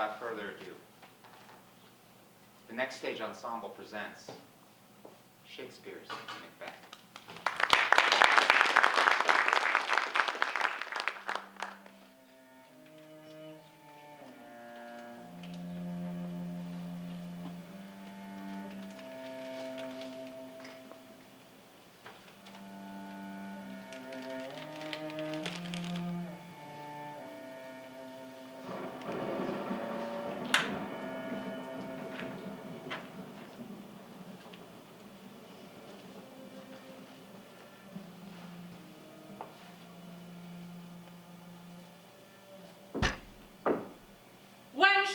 without further ado, the Next Stage Ensemble presents Shakespeare's Macbeth.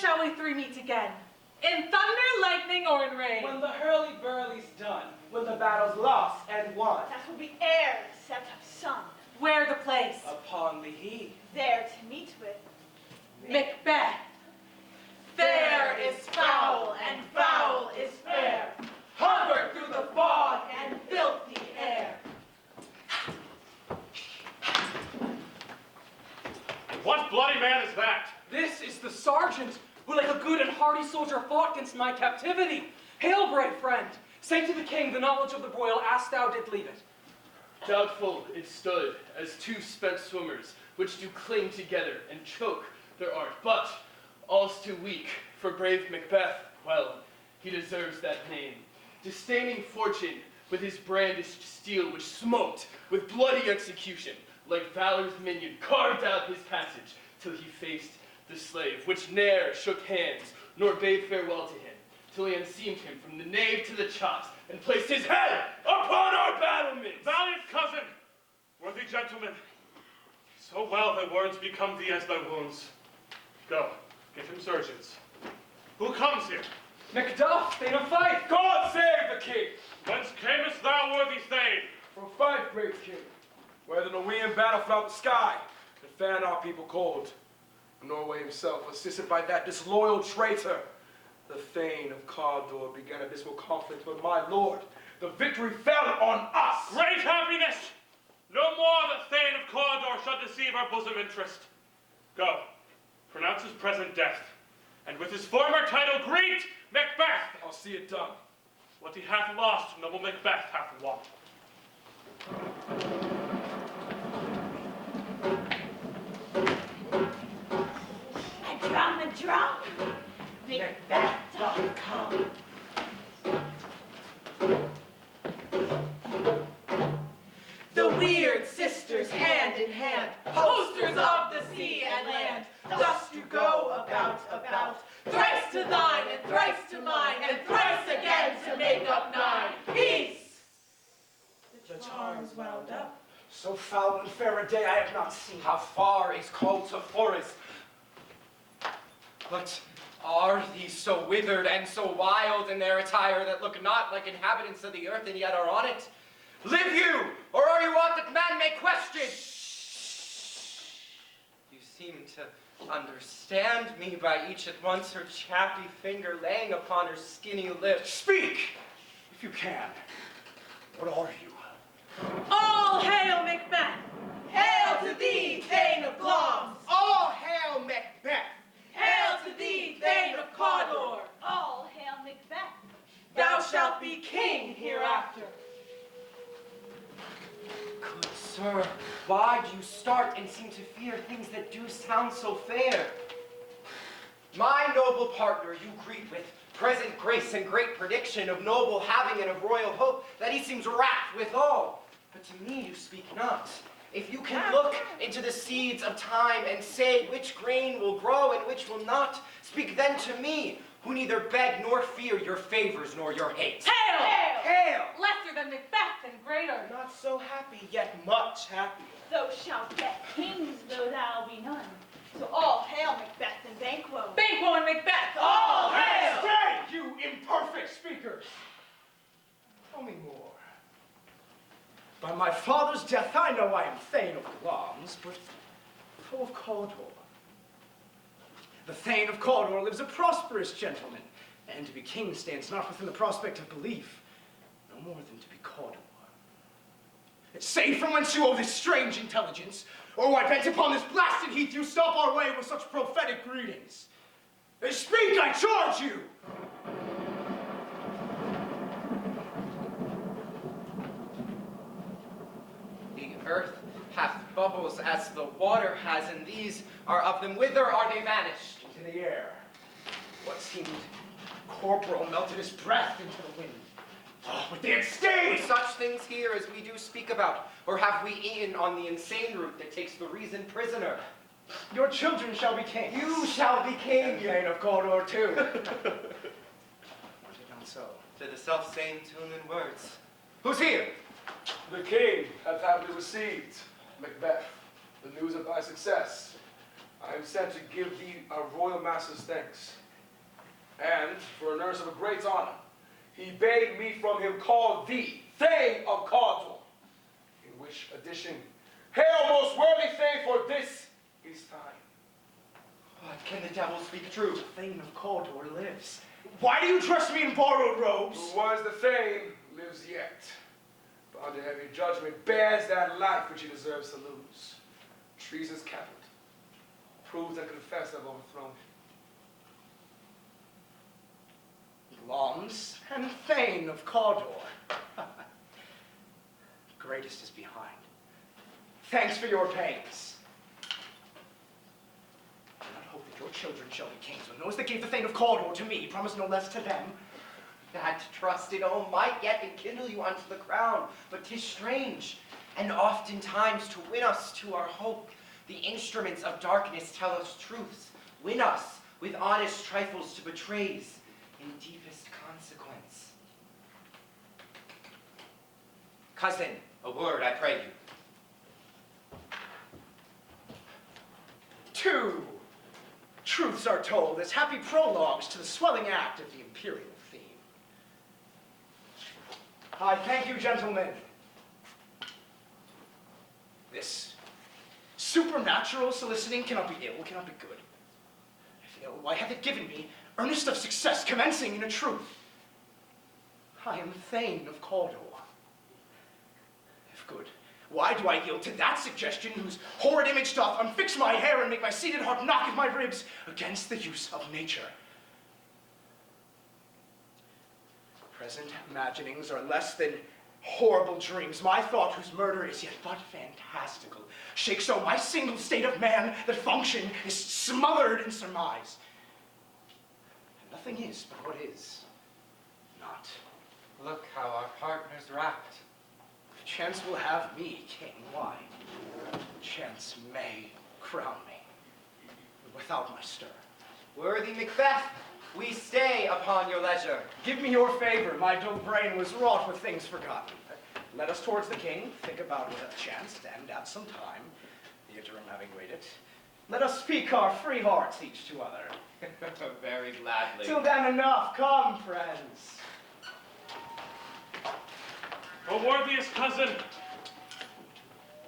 Shall we three meet again? In thunder, lightning, or in rain? When the hurly-burly's done, when the battle's lost and won. That will be ere the set of sun. Where the place? Upon the heath. There to meet with Macbeth. Fair is foul, and foul is fair. Hover through the fog and filthy air. What bloody man is that? This is the sergeant who, like a good and hardy soldier, fought against my captivity. Hail, brave friend. Say to the king the knowledge of the broil as thou did leave it. Doubtful it stood as two spent swimmers, which do cling together and choke their art. But all's too weak for brave Macbeth. Well, he deserves that name. Disdaining fortune with his brandished steel, which smoked with bloody execution, like valor's minion, carved out his passage till he faced the slave, which ne'er shook hands, nor bade farewell to him, till he unseamed him from the nave to the chops, and placed his head upon our battlements. Valiant cousin, worthy gentleman, so well thy words become thee as thy wounds. Go, get him surgeons. Who comes here? MacDuff, Thane of Fife. God save the king. Whence camest thou, worthy Thane? From Fife, great king, where the Norwegian battle throughout the sky to fan our people cold. Norway himself, assisted by that disloyal traitor, the Thane of Cawdor, began abysmal conflict, but my lord, the victory fell on us! Great happiness! No more the Thane of Cawdor shall deceive our bosom interest. Go, pronounce his present death, and with his former title greet Macbeth! I'll see it done. What he hath lost, noble Macbeth hath won. a drum. Macbeth doth come. The weird sisters hand in hand, posters of the sea and land, thus do go about, thrice to thine and thrice to mine, and thrice again to make up nine. Peace! The charms wound up. So foul and fair a day I have not seen. How far is called to forest? But are these so withered and so wild in their attire that look not like inhabitants of the earth and yet are on it? Live you, or are you aught that man may question? You seem to understand me by each at once her chappy finger laying upon her skinny lips. Speak, if you can. What are you? All hail Macbeth! Hail to thee, Thane of Glamis! All hail Macbeth! Hail to thee, Thane of Cawdor! All hail Macbeth! Thou shalt be king hereafter. Good sir, why do you start and seem to fear things that do sound so fair? My noble partner you greet with present grace and great prediction of noble having and of royal hope, that he seems rapt withal. But to me you speak not. If you can look into the seeds of time and say which grain will grow and which will not, speak then to me, who neither beg nor fear your favors nor your hate. Hail! Hail! Lesser than Macbeth and greater. Not so happy, yet much happier. Thou shalt get kings, though thou be none. So all hail Macbeth and Banquo. Banquo and Macbeth, all hail! Stay, you imperfect speakers! Tell me more. By my father's death, I know I am Thane of Glamis, but full of Cawdor. The Thane of Cawdor lives a prosperous gentleman, and to be king stands not within the prospect of belief, no more than to be Cawdor. Say from whence you owe this strange intelligence, or why bent upon this blasted heath you stop our way with such prophetic greetings. Speak, I charge you! The earth hath bubbles as the water has, and these are of them. Whither are they vanished? Into the air. What seemed corporal melted his breath into the wind. Oh, but they had stayed! Such things here as we do speak about, or have we eaten on the insane route that takes the reason prisoner? Your children shall be kings. You shall be king. Thane of Cawdor too. Was it not so? To the self-same tune and words. Who's here? The king hath happily received, Macbeth, the news of thy success. I am sent to give thee our royal master's thanks. And, for a nurse of a great honor, he bade me from him call thee Thane of Cawdor. In which addition, hail most worthy Thane, for this is time. What can the devil speak true? Thane of Cawdor lives. Why do you dress me in borrowed robes? Who was the Thane lives yet. But under heavy judgment bears that life which he deserves to lose. Treason's capital. Proved and confessed have overthrown him. Lons and Thane of Cawdor. Greatest is behind. Thanks for your pains. Do not hope that your children shall be kings, when those that gave the Thane of Cawdor to me promised no less to them. That trusted home might yet enkindle you unto the crown, but 'tis strange, and oftentimes to win us to our hope, the instruments of darkness tell us truths, win us with honest trifles to betrays in deepest consequence. Cousin, a word, I pray you. Two truths are told as happy prologues to the swelling act of the imperial theme. I thank you, gentlemen. This supernatural soliciting cannot be ill, cannot be good. If ill, why hath it given me earnest of success commencing in a truth? I am Thane of Cawdor. If good, why do I yield to that suggestion whose horrid image doth unfix my hair and make my seated heart knock at my ribs against the use of nature? Present imaginings are less than horrible dreams. My thought, whose murder is yet but fantastical, shakes so my single state of man that function is smothered in surmise. And nothing is but what is not. Look how our partner's rapt. If chance will have me king, why? Chance may crown me, but without my stir. Worthy Macbeth, we stay upon your leisure. Give me your favor. My dull brain was wrought with things forgotten. Let us towards the king, think about what hath chanced, and at some time, the interim having waited, let us speak our free hearts each to other. Very gladly. Till then enough, come, friends. O worthiest cousin,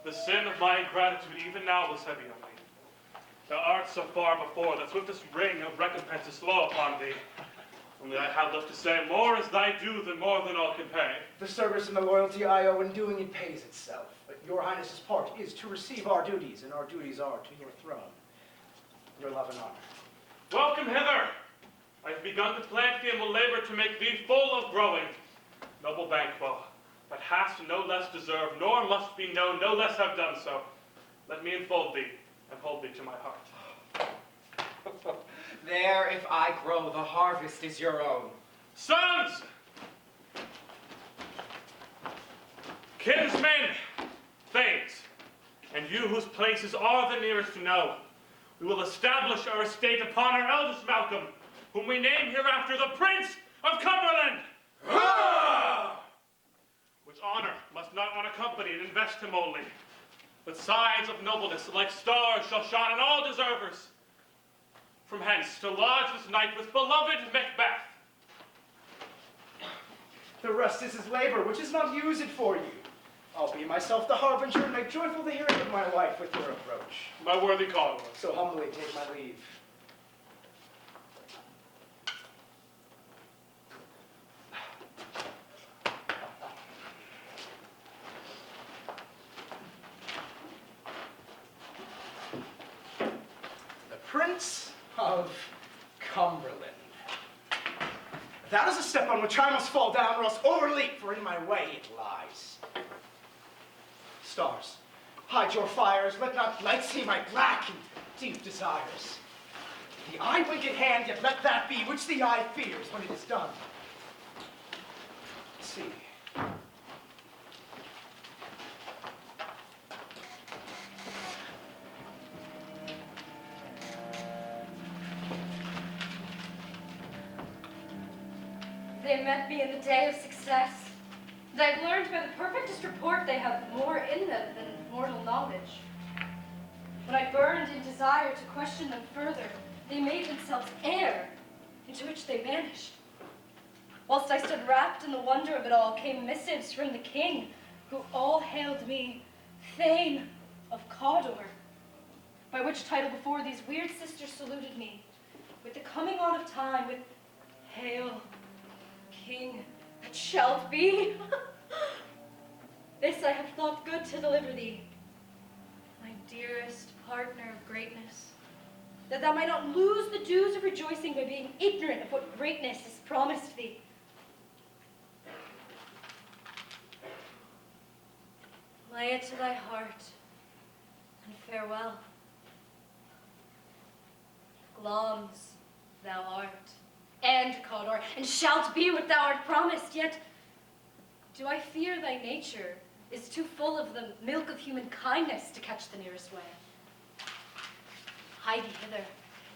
the sin of my ingratitude even now was heavy on me. Thou art so far before that swiftest ring of recompense is slow upon thee. Only I have left to say, more is thy due than more than all can pay. The service and the loyalty I owe in doing it pays itself. But your highness's part is to receive our duties, and our duties are to your throne. Your love and honor. Welcome hither. I have begun to plant thee and will labor to make thee full of growing. Noble Banquo, but hast no less deserve, nor must be known, no less have done so. Let me enfold thee and hold thee to my heart. There, if I grow, the harvest is your own. Sons! Kinsmen, thanes, and you whose places are the nearest to know, we will establish our estate upon our eldest Malcolm, whom we name hereafter the Prince of Cumberland. Which honor must not unaccompany and invest him only, but signs of nobleness like stars shall shine on all deservers. From hence to lodge this night with beloved Macbeth. The rest is his labor, which is not used for you. I'll be myself the harbinger and make joyful the hearing of my wife with your approach. My worthy Cawdor. So humbly take my leave. The Prince of Cumberland. That is a step on which I must fall down or else overleap, for in my way it lies. Stars, hide your fires, let not light see my black and deep desires. The eye wink in hand, yet let that be which the eye fears when it is done. See. They met me in the day of success, and I've learned by the perfectest report they have more in them than mortal knowledge. When I burned in desire to question them further, they made themselves air, into which they vanished. Whilst I stood wrapped in the wonder of it all, came missives from the king, who all hailed me Thane of Cawdor, by which title before these weird sisters saluted me, with the coming on of time, with Hail, King, that shalt be. This I have thought good to deliver thee, my dearest partner of greatness, that thou might not lose the dues of rejoicing by being ignorant of what greatness is promised thee. Lay it to thy heart, and farewell. Glamis thou art, and Cawdor, and shalt be what thou art promised, yet do I fear thy nature is too full of the milk of human kindness to catch the nearest way. Hie thee hither,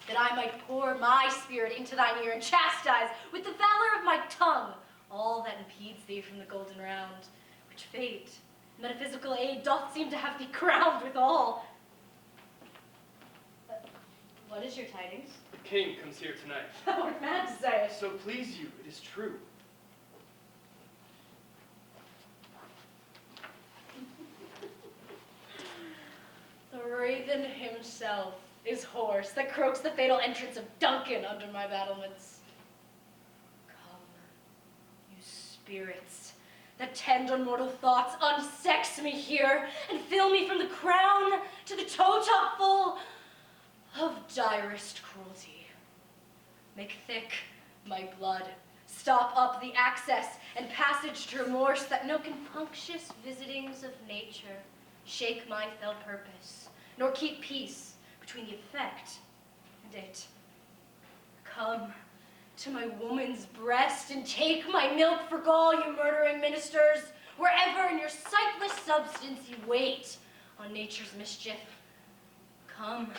that I might pour my spirit into thine ear and chastise with the valor of my tongue all that impedes thee from the golden round, which fate, metaphysical aid, doth seem to have thee crowned withal. What is your tidings? The king comes here tonight. Thou art mad to say it. So please you, it is true. The raven himself is hoarse that croaks the fatal entrance of Duncan under my battlements. Come, you spirits that tend on mortal thoughts, unsex me here and fill me from the crown to the toe-top full of direst cruelty. Make thick my blood, stop up the access and passage to remorse, that no compunctious visitings of nature shake my fell purpose, nor keep peace between the effect and it. Come to my woman's breast and take my milk for gall, you murdering ministers, wherever in your sightless substance you wait on nature's mischief. Come,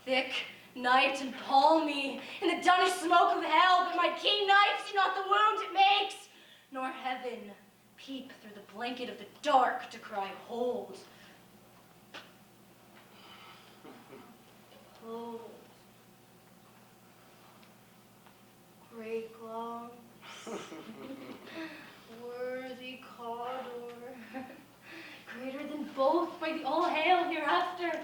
thick night, and pall me in the dunnish smoke of hell, but my keen knife see not the wound it makes, nor heaven peep through the blanket of the dark to cry, hold. Hold. Great globs, worthy Cawdor, greater than both by the all hail hereafter.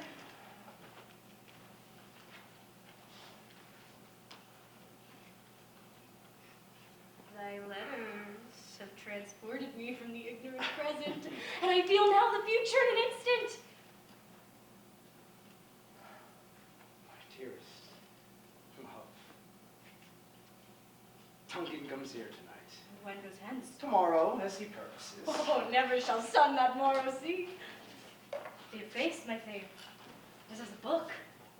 Thy letters have transported me from the ignorant present, and I feel now the future in an instant. My dearest love, Duncan comes here tonight. When goes hence? Tomorrow, as he purposes. Oh, never shall sun that morrow see. Be your face, my fave, is as a book,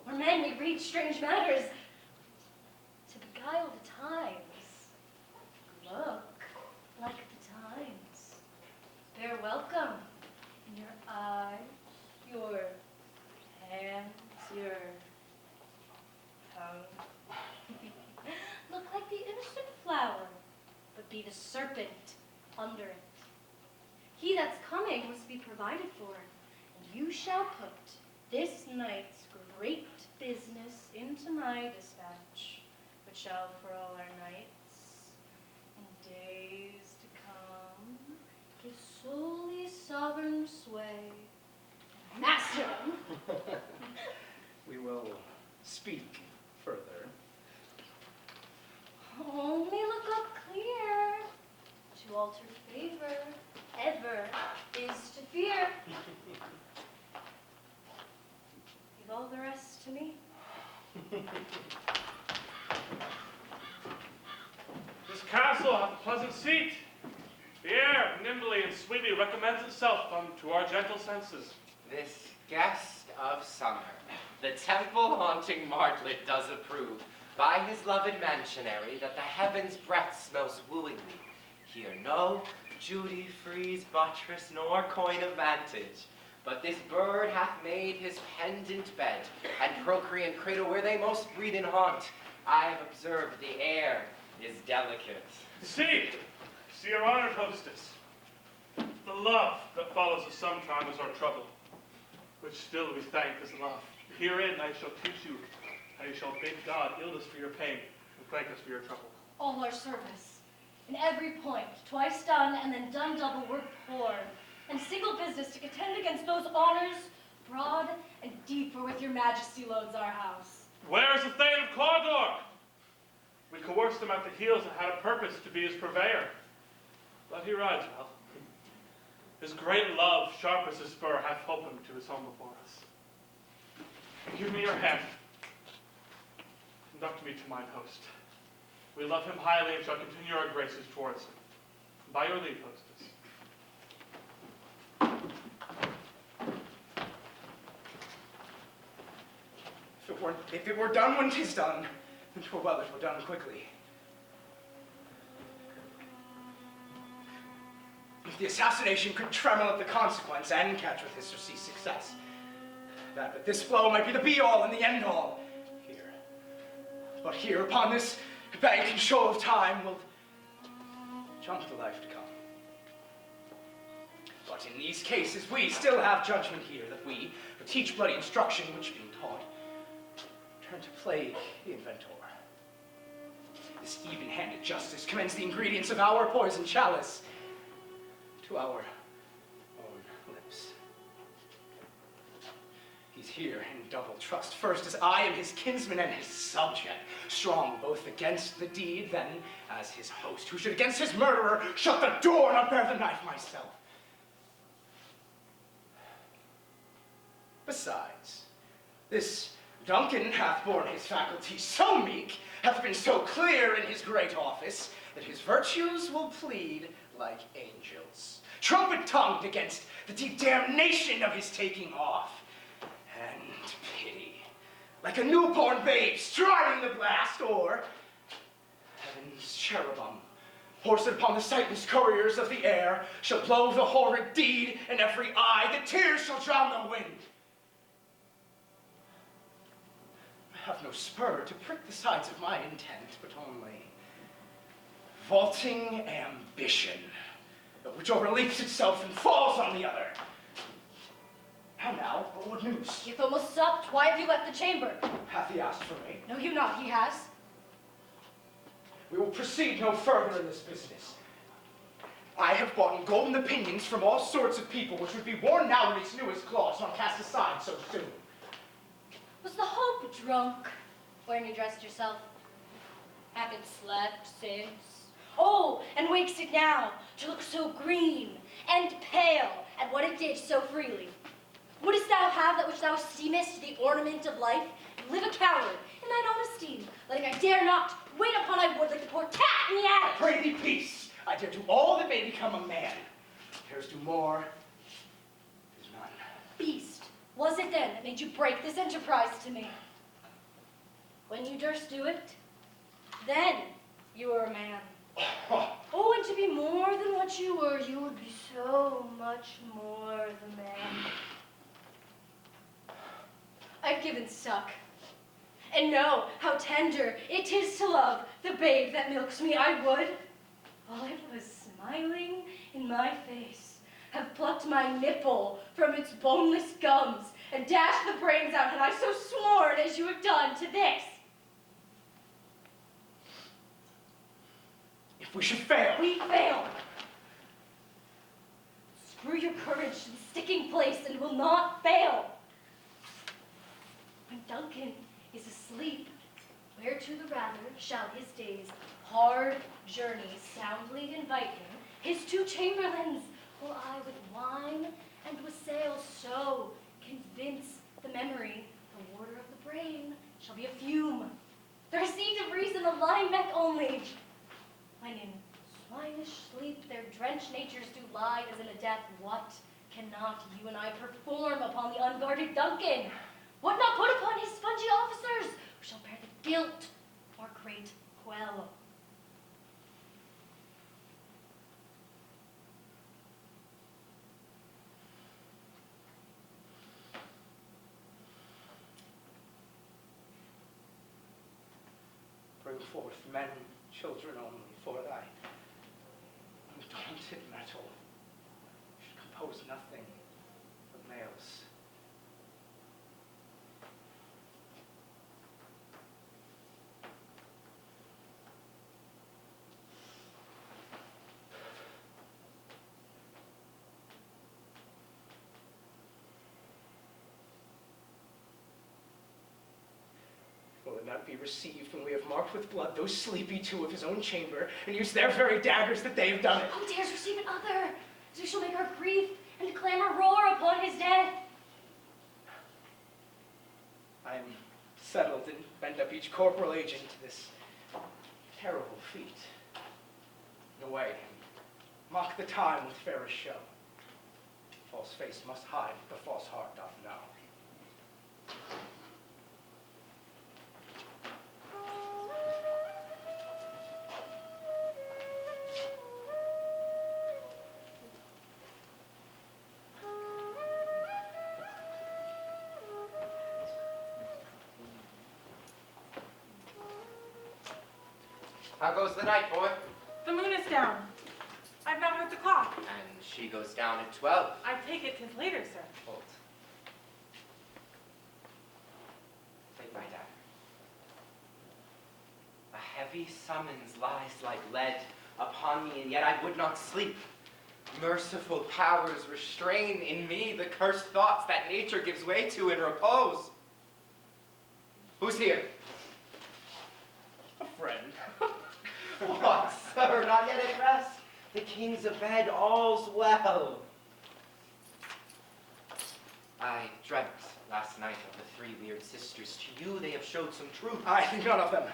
where men may read strange matters to beguile the times. Look like the times. Bear welcome in your eyes, your hands, your tongue. Look like the innocent flower, but be the serpent under it. He that's coming must be provided for, and you shall put this night's great business into my dispatch, which shall for all our nights and days to come give solely sovereign sway. Master him! We will speak further. Only look up clear. To alter favor ever is to fear. Leave all the rest to me. pleasant seat. The air, nimbly and sweetly, recommends itself unto our gentle senses. This guest of summer, the temple-haunting martlet does approve, by his loved mansionary, that the heaven's breath smells wooingly. Here no Judy frieze, buttress, nor coign of vantage, but this bird hath made his pendant bed, and procreant cradle where they most breed and haunt. I have observed the air is delicate. See, our honored hostess. The love that follows us sometime is our trouble, which still we thank as love. Herein I shall teach you how you shall bid God yield us for your pain and thank us for your trouble. All our service, in every point, twice done and then done double, we're poor, and single business to contend against those honors, broad and deep, wherewith your majesty loads our house. Where is the Thane of Cawdor? We coerced him at the heels and had a purpose to be his purveyor. But he rides well. His great love, sharp as his spur, hath holpen him to his home before us. Give me your hand. Conduct me to mine host. We love him highly and shall continue our graces towards him. By your leave, hostess. If it were done when 'tis done, then 'twere well it were done quickly. If the assassination could tremble at the consequence and catch with his surcease success, that but this blow might be the be-all and the end-all. Here, but here, upon this bank and show of time, will jump the life to come. But in these cases, we still have judgment here, that we, who teach bloody instruction, which being taught, turn to plague the inventor. This even-handed justice commends the ingredients of our poison chalice to our own lips. He's here in double trust. First, as I am his kinsman and his subject, strong both against the deed, then as his host, who should against his murderer shut the door and not bear the knife myself. Besides, this Duncan hath borne his faculties so meek, hath been so clear in his great office, that his virtues will plead like angels, trumpet-tongued against the deep damnation of his taking off, and pity, like a newborn babe striding the blast, or heaven's cherubim, horsed upon the sightless couriers of the air, shall blow the horrid deed in every eye, the tears shall drown the wind. I have no spur to prick the sides of my intent, but only vaulting ambition, which overleaps itself and falls on the other. How now? What news? You've almost stopped. Why have you left the chamber? Hath he asked for me? No, you not. He has. We will proceed no further in this business. I have bought golden opinions from all sorts of people, which would be worn now in its newest claws, not cast aside so soon. Was the hope drunk when you dressed yourself? Haven't slept since. Oh, and wakes it now to look so green and pale at what it did so freely. Wouldst thou have that which thou esteemest the ornament of life, and live a coward in thine own esteem, letting I dare not wait upon I would like the poor cat in the attic? Pray thee peace. I dare do all that may become a man. Dares do more, is none. Beast, was it then that made you break this enterprise to me? When you durst do it, then you were a man. Oh, and to be more than what you were, you would be so much more the man. I've given suck, and know how tender it is to love the babe that milks me. I would, while it was smiling in my face, have plucked my nipple from its boneless gums and dashed the brains out had I so sworn as you have done to this. If we should fail. We fail. Screw your courage to the sticking place and will not fail. When Duncan is asleep, whereto the rather shall his days' hard journey soundly invite him, his two chamberlains will I with wine and with sail so convince the memory, the water of the brain shall be a fume, the receipt of reason a lying neck only. When in death, what cannot you and I perform upon the unguarded Duncan? What not put upon his spongy officers, who shall bear the guilt of our great quell? Bring forth men, children only, for thy undaunted metal should compose nothing but males. Will it not be received when we have marked with blood those sleepy two of his own chamber, and used their very daggers that they have done it? Who dares receive another? As we shall make our grief and clamor roar upon his death. I am settled and bend up each corporal agent to this terrible feat. Away, mock the time with fairest show. False face must hide what the false heart doth know. How goes the night, boy? The moon is down. I've not heard the clock. And she goes down at 12. I take it 'tis later, sir. Hold. Take my dagger. A heavy summons lies like lead upon me, and yet I would not sleep. Merciful powers restrain in me the cursed thoughts that nature gives way to in repose. Who's here? A friend. What, sir, not yet at rest? The king's abed, all's well. I dreamt last night of the three weird sisters. To you they have showed some truth. I think not of them.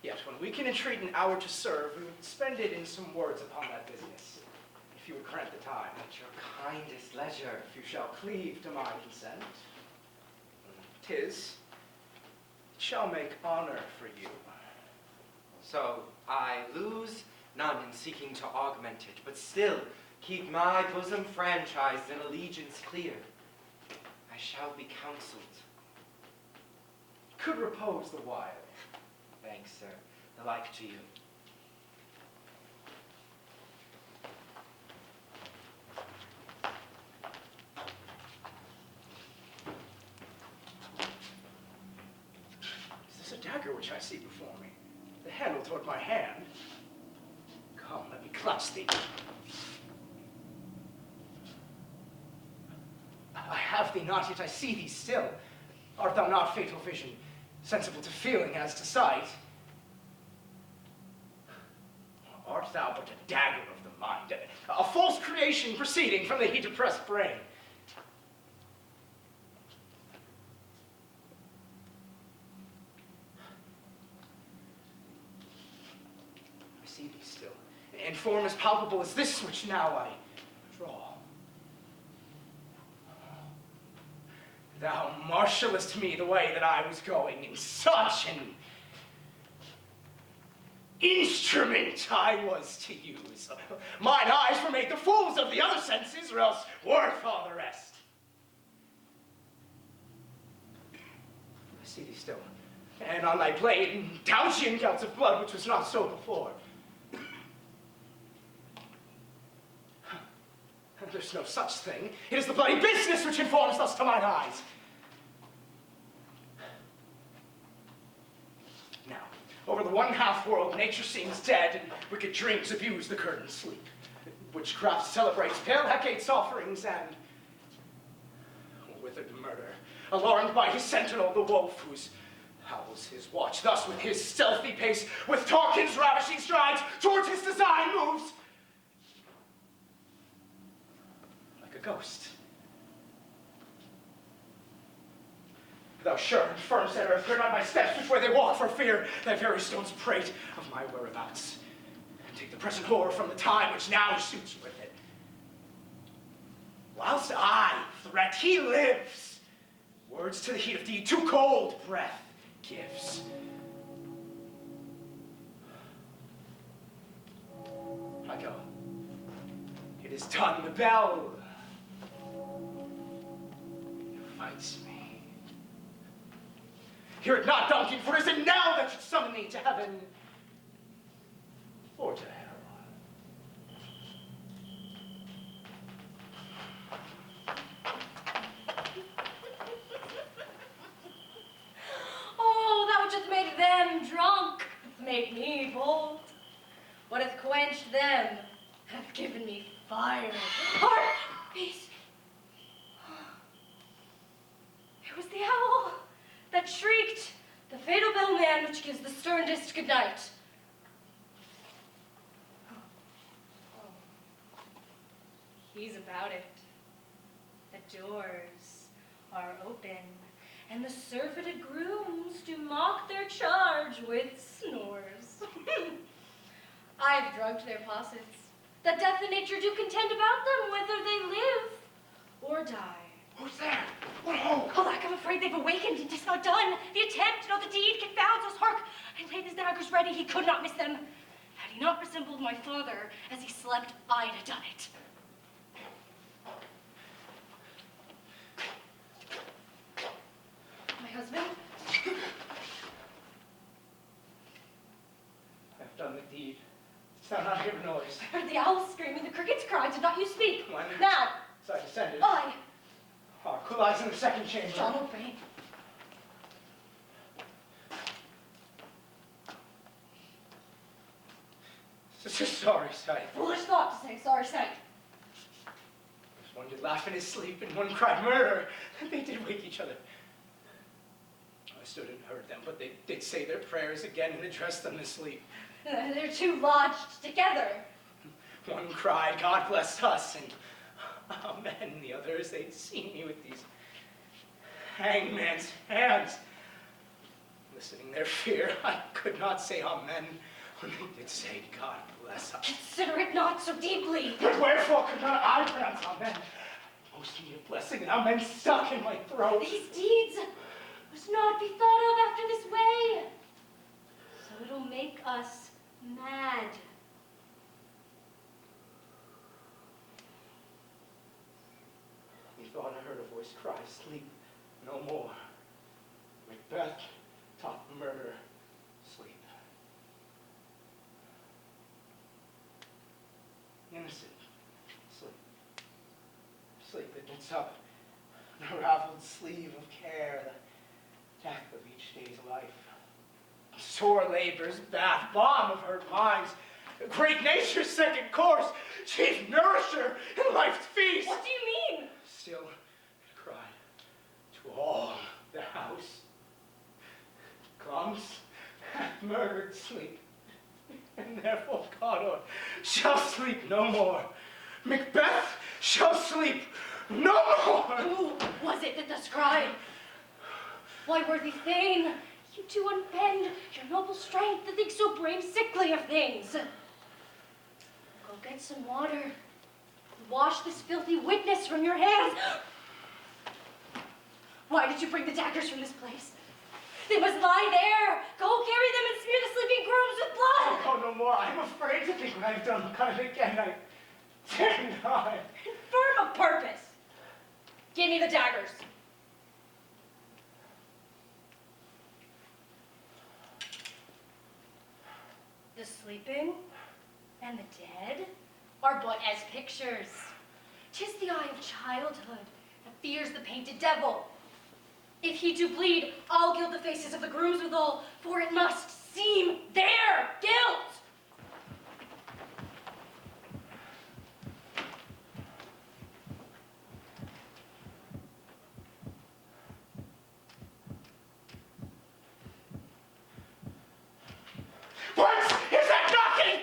Yet when we can entreat an hour to serve, we would spend it in some words upon that business, if you would grant the time. At your kindest leisure. If you shall cleave to my consent, 'tis, it shall make honor for you. So I lose none in seeking to augment it, but still keep my bosom franchised and allegiance clear. I shall be counseled. Could repose the while. Thanks, sir. The like to you. Is this a dagger which I see before me? The handle toward my hand. Come, let me clutch thee. I have thee not, yet I see thee still. Art thou not, fatal vision, sensible to feeling as to sight? Art thou but a dagger of the mind, a false creation proceeding from the heat-oppressed brain? I see thee still, in form as palpable as this which now I draw. Thou marshallest me the way that I was going, in such an instrument I was to use. Mine eyes were made the fools of the other senses, or else worth all the rest. I see thee still, and on thy blade, douchian gouts of blood, which was not so before. There's no such thing. It is the bloody business which informs thus to mine eyes. Now, over the one-half world, nature seems dead, and wicked dreams abuse the curtained sleep. Witchcraft celebrates pale HECATE's offerings, and withered murder, alarmed by his sentinel, the wolf, whose howls his watch, thus with his stealthy pace, with Tarkin's ravishing strides, towards his design moves. A ghost. Thou sure and firm set earth, turn on my steps, which way they walk for fear thy very stones prate of my whereabouts, and take the present horror from the time which now suits you with it. threat, he lives. Words to the heat of deed, too cold breath gives. I go. It is done, the bell fights me. Hear it not, Duncan, for it is it now that should summon me to heaven or to hell. Oh, that which hath made them drunk hath made me bold. What hath quenched them hath given me fire. Heart, peace. It was the owl that shrieked, the fatal bellman which gives the sternest good night. He's about it. The doors are open, and the surfeited grooms do mock their charge with snores. I've drugged their possets, that death and nature do contend about them, whether they live or die. Who's there? Whoa! Alack, I'm afraid they've awakened, and 'tis not done. The attempt, no, the deed confounds us. Hark! I laid his daggers ready, he could not miss them. Had he not resembled my father, as he slept, I'd have done it. My husband? I've done the deed. Did thou not hear a noise? I heard the owl screaming, the crickets cried. Did not you speak? When? Now! So I descended. I, Who lies in the second chamber? DONALBAIN. It's a sorry sight. Foolish thought to say, sorry sight. One did laugh in his sleep, and one cried murder. They did wake each other. I stood and heard them, but they did say their prayers again and addressed them asleep. They're two lodged together. One cried, God bless us, and amen. The others, they'd seen me with these hangman's hands. Listening their fear, I could not say amen when they did say, God bless us. Consider it not so deeply. But wherefore could not I pronounce amen? Most needed blessing, and amen stuck in my throat. These deeds must not be thought of after this way. So it'll make us mad. Methought I heard a voice cry, sleep no more. Macbeth taught murder, sleep. Innocent, sleep. Sleep that knits up an unraveled sleeve of care, the death of each day's life. Sore labor's bath, balm of her minds, great nature's second course, chief nourisher in life's feast. What do you mean? Still, it cried to all the house. Comes, hath murdered sleep, and therefore Cawdor shall sleep no more. Macbeth shall sleep no more. Who was it that thus cried? Why, worthy Thane, you do unbend your noble strength to think so brave sickly of things. Go get some water and wash this filthy witness from your hands. Why did you bring the daggers from this place? They must lie there. Go carry them and smear the sleeping grooms with blood. Oh, no more. I'm afraid to think what I've done. Cut it again. I dare not. Firm of purpose. Give me the daggers. The sleeping and the dead are but as pictures. 'Tis the eye of childhood that fears the painted devil. If he do bleed, I'll gild the faces of the grooms withal, for it must seem their guilt. What is that knocking?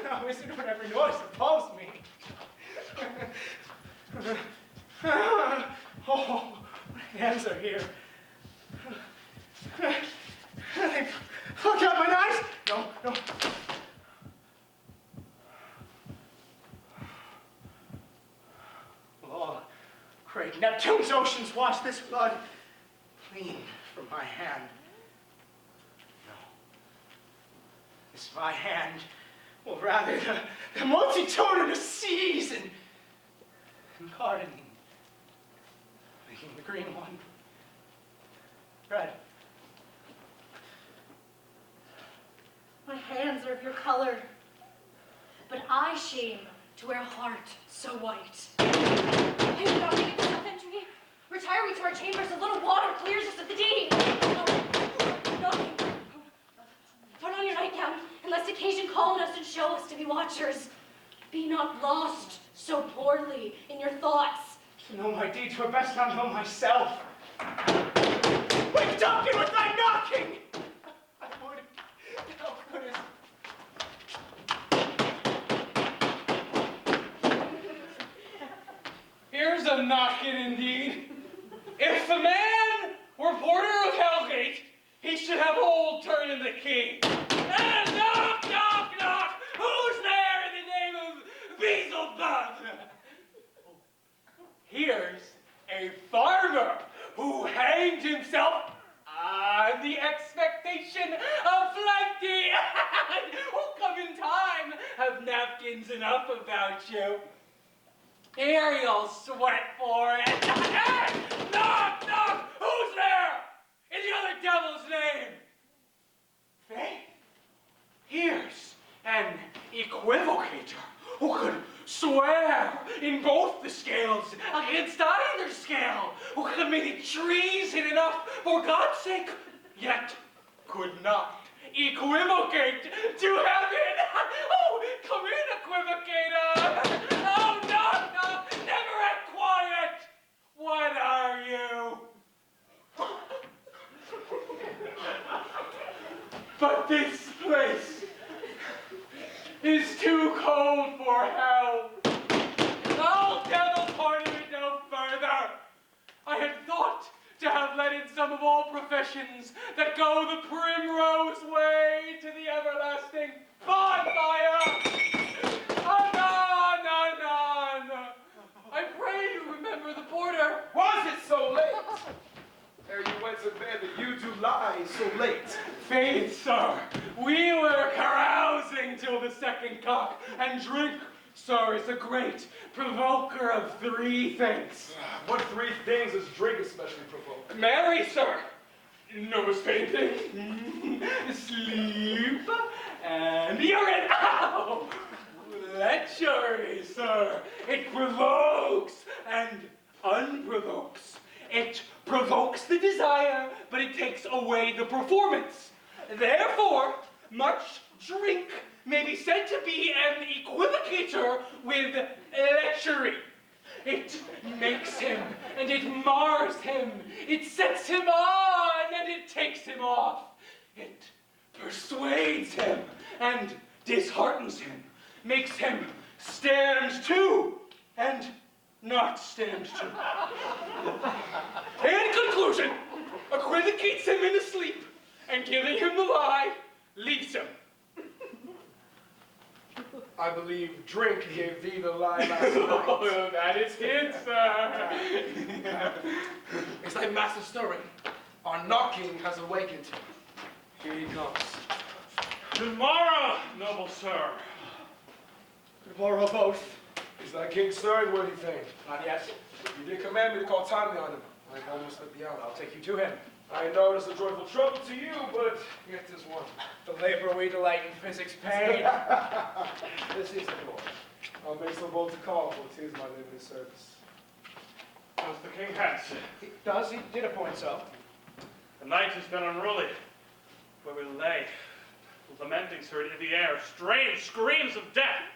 No, is it whatever noise repulsed me? Oh, my hands are here. They plucked out my knives. No, no. Could Neptune's oceans wash this blood clean from my hand? No. This my hand will rather the multitudinous seas and gardening, making the green one red. My hands are of your color, but I shame to wear a heart so white. I am knocking at the south entry. Retire we to our chambers, a little water clears us of the deed. Knocking. Put on your nightgown, and lest occasion call on us and show us to be watchers. Be not lost so poorly in your thoughts. To know my deeds were best not know myself. Wake Duncan with thy knocking! I would, thou couldst. Here's a knocking indeed. If the man were porter of Hellgate, he should have old turn in the key. And knock, knock, knock! Who's there in the name of Beelzebub? Here's a farmer who hanged himself on the expectation of plenty. Who'll come in time, have napkins enough about you. Here you'll sweat for it. Knock, knock! Who's there? In the other devil's name? Faith. Here's an equivocator who could swear in both the scales against either scale, who committed treason enough for God's sake, yet could not equivocate to heaven. Oh, come in, equivocator. Oh, knock, knock, never at quiet. What are you? But this place is too cold for hell. I'll devil part of it no further. I had thought to have let in some of all professions that go the primrose way to the everlasting bonfire. Anon, anon. I pray you remember the porter. Was it so late? Ere you went to bed that you do lie so late. Faith, sir, we were carousing till the second cock, and drink, sir, is a great provoker of three things. What three things does drink especially provoke? Marry, sir, nose painting, sleep, and urine. Ow! Lechery, sir, it provokes and unprovokes. It provokes the desire, but it takes away the performance. Therefore, much drink may be said to be an equivocator with lechery. It makes him, and it mars him. It sets him on, and it takes him off. It persuades him, and disheartens him. Makes him stand to, and not stand to. In conclusion, equivocates him in his sleep, and giving him the lie, leaves him. I believe drink gave thee the lie last night. Oh, that is it, sir. Is thy master stirring? Our knocking has awakened him. Here he comes. Tomorrow, noble sir. Good morrow both. Is thy king stirring, worthy thing? Not yet. You did command me to call timely on him. I almost slipped the hour. I'll take you to him. I know it is a joyful trouble to you, but yet 'tis one. The labor we delight in physics paid. This is the door. I'll make so bold to call, for 'tis my limited service. Does the king answer? He does, he did appoint so. The night has been unruly. Where we lay, lamenting heard in the air, strange screams of death,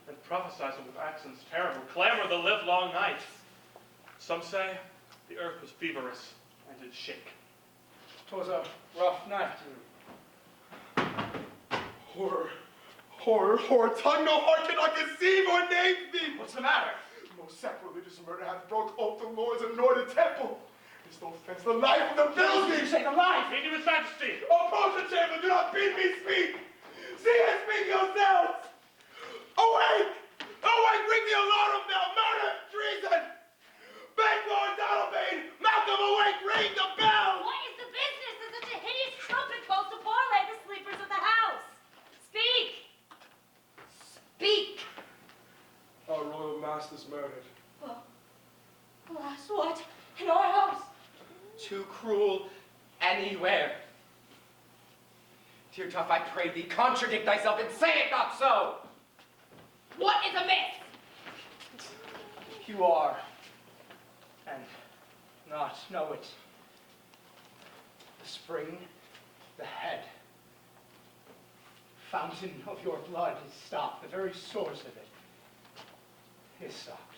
and prophesizing with accents terrible, clamor the livelong night. Some say the earth was feverous and did shake. 'Twas a rough night. Horror, horror, horror, tongue no heart cannot conceive or name thee. What's the matter? Most sacrilegious murder hath broke off the Lord's anointed temple. Is no offense the life of the building. You say the life. Speak to his majesty. Approach the chamber, do not bid me speak. See and speak yourselves. Awake! Awake, bring the alarm bell, murder, treason. Banquo master's murdered. Well, alas, what? In our house? Too cruel anywhere. Dear Duff, I pray thee, contradict thyself and say it not so. What is amiss? You are, and not know it. The spring, the head, fountain of your blood is stopped. The very source of it is stopped.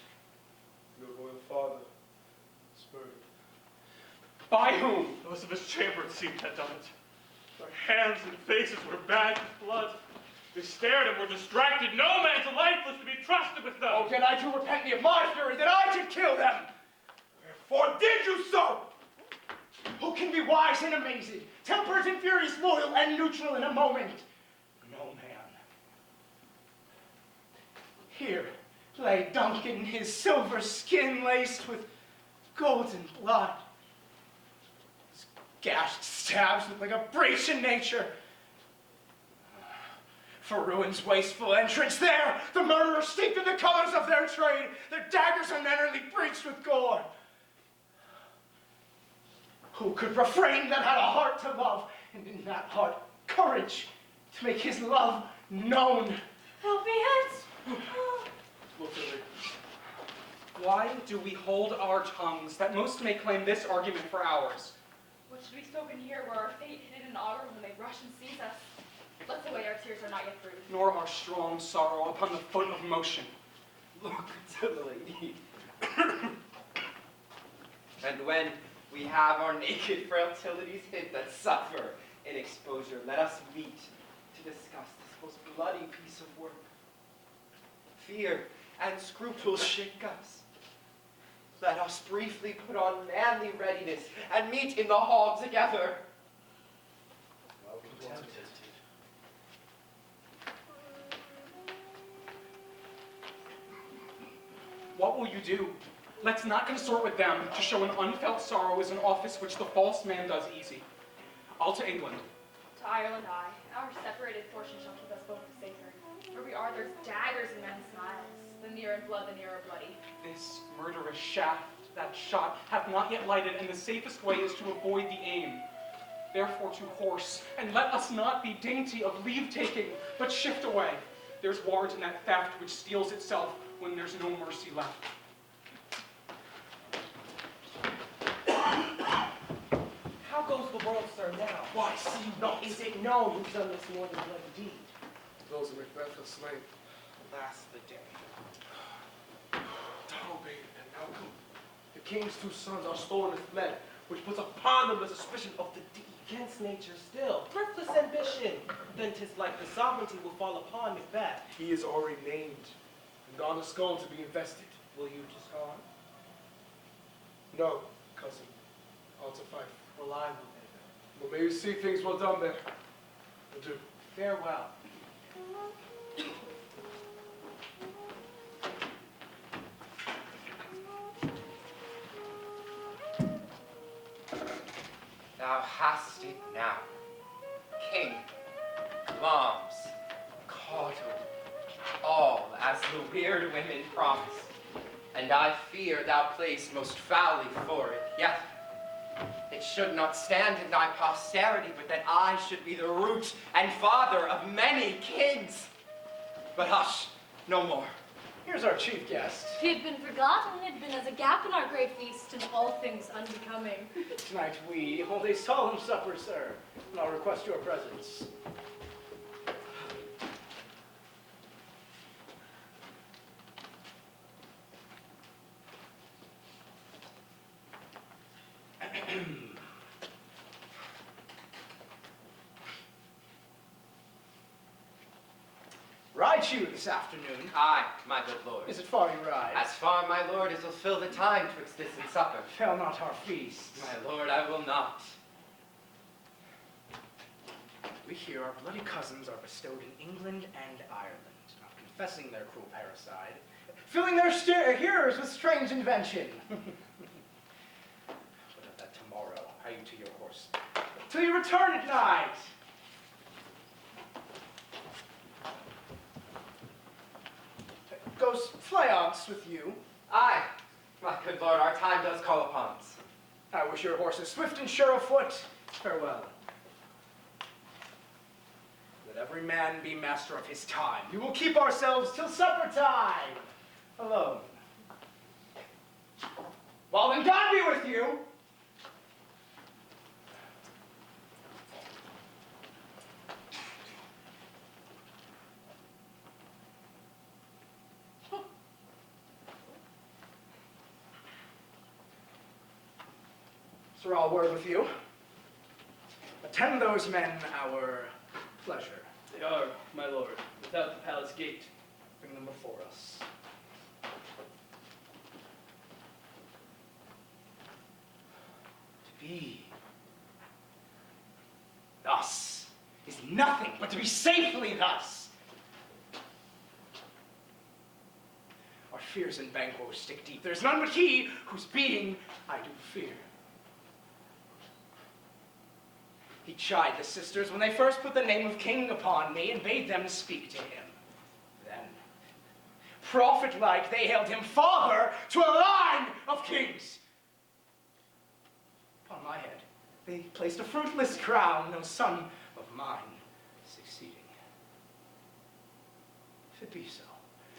Your royal father is murdered. By whom? Those of his chamber, it seemed, had done it. Their hands and faces were bagged with blood. They stared and were distracted. No man's life was to be trusted with them. Oh, did I to repent me of my fury that I should kill them? Wherefore did you so? Who can be wise and amazing, temperate and furious, loyal and neutral in a moment? No man. Here lay Duncan, his silver skin laced with golden blood. His gashed stabs look like a breach in nature. For ruin's wasteful entrance there, the murderers steeped in the colors of their trade, their daggers unutterly breached with gore. Who could refrain that had a heart to love, and in that heart courage to make his love known? Help me, hence. Look at me. Why do we hold our tongues, that most may claim this argument for ours? What should be spoken here were our fate hidden in augur when they rush and seize us? Let's await, our tears are not yet through. Nor our strong sorrow upon the foot of motion. Look to the lady. And when we have our naked frailtilities hid that suffer in exposure, let us meet to discuss this most bloody piece of work. Fear and scruples shake us. Let us briefly put on manly readiness and meet in the hall together. Well contented. What will you do? Let's not consort with them. To show an unfelt sorrow is an office which the false man does easy. I'll to England. To Ireland I. Our separated fortune shall keep us both safer. Where we are, there's daggers in men's smiles. The nearer in blood, the nearer bloody. This murderous shaft, that shot, hath not yet lighted, and the safest way is to avoid the aim. Therefore to horse, and let us not be dainty of leave-taking, but shift away. There's warrant in that theft which steals itself when there's no mercy left. How goes the world, sir, now? Why, see you not? Is it known who's done this more than bloody deed? Those of Macbeth are slain. Alas the day. DONALBAIN and Malcolm. The king's two sons are stolen and fled, which puts upon them the suspicion of the deed. Against nature still, thriftless ambition. Then 'tis like the sovereignty will fall upon Macbeth. He is already named, and on the scone to be invested. Will you just go on? No, cousin. I'll to fight. Well, I will then. Well, may you see things well done there. Adieu. Farewell. Thou hast it now. King, Lambs, Caudle, all as the weird women promised. And I fear thou playest most foully for it, yet it should not stand in thy posterity, but that I should be the root and father of many kings. But hush, no more. Here's our chief guest. He had been forgotten, it had been as a gap in our great feast, and all things unbecoming. Tonight we hold a solemn supper, sir, and I'll request your presence. Ride you this afternoon. Aye, my good lord. Is it far you ride? As far, my lord, as will fill the time twixt this and supper. Fail not our feast. My lord, I will not. We hear our bloody cousins are bestowed in England and Ireland, not confessing their cruel parricide, filling their hearers with strange invention. But of that tomorrow, hie you to your horse, till you return at night. Goes FLEANCE with you? Aye, my good lord, our time does call upon us. I wish your horses swift and sure of foot. Farewell. Let every man be master of his time. We will keep ourselves till supper time, alone. Well, then God be with you. Sir, I'll word with you. Attend those men our pleasure. They are, my lord, without the palace gate. Bring them before us. To be thus is nothing but to be safely thus. Our fears in Banquo stick deep. There's none but he whose being I do fear. He chid the sisters when they first put the name of king upon me and bade them speak to him. Then, prophet-like, they hailed him father to a line of kings. Upon my head, they placed a fruitless crown, no son of mine succeeding. If it be so,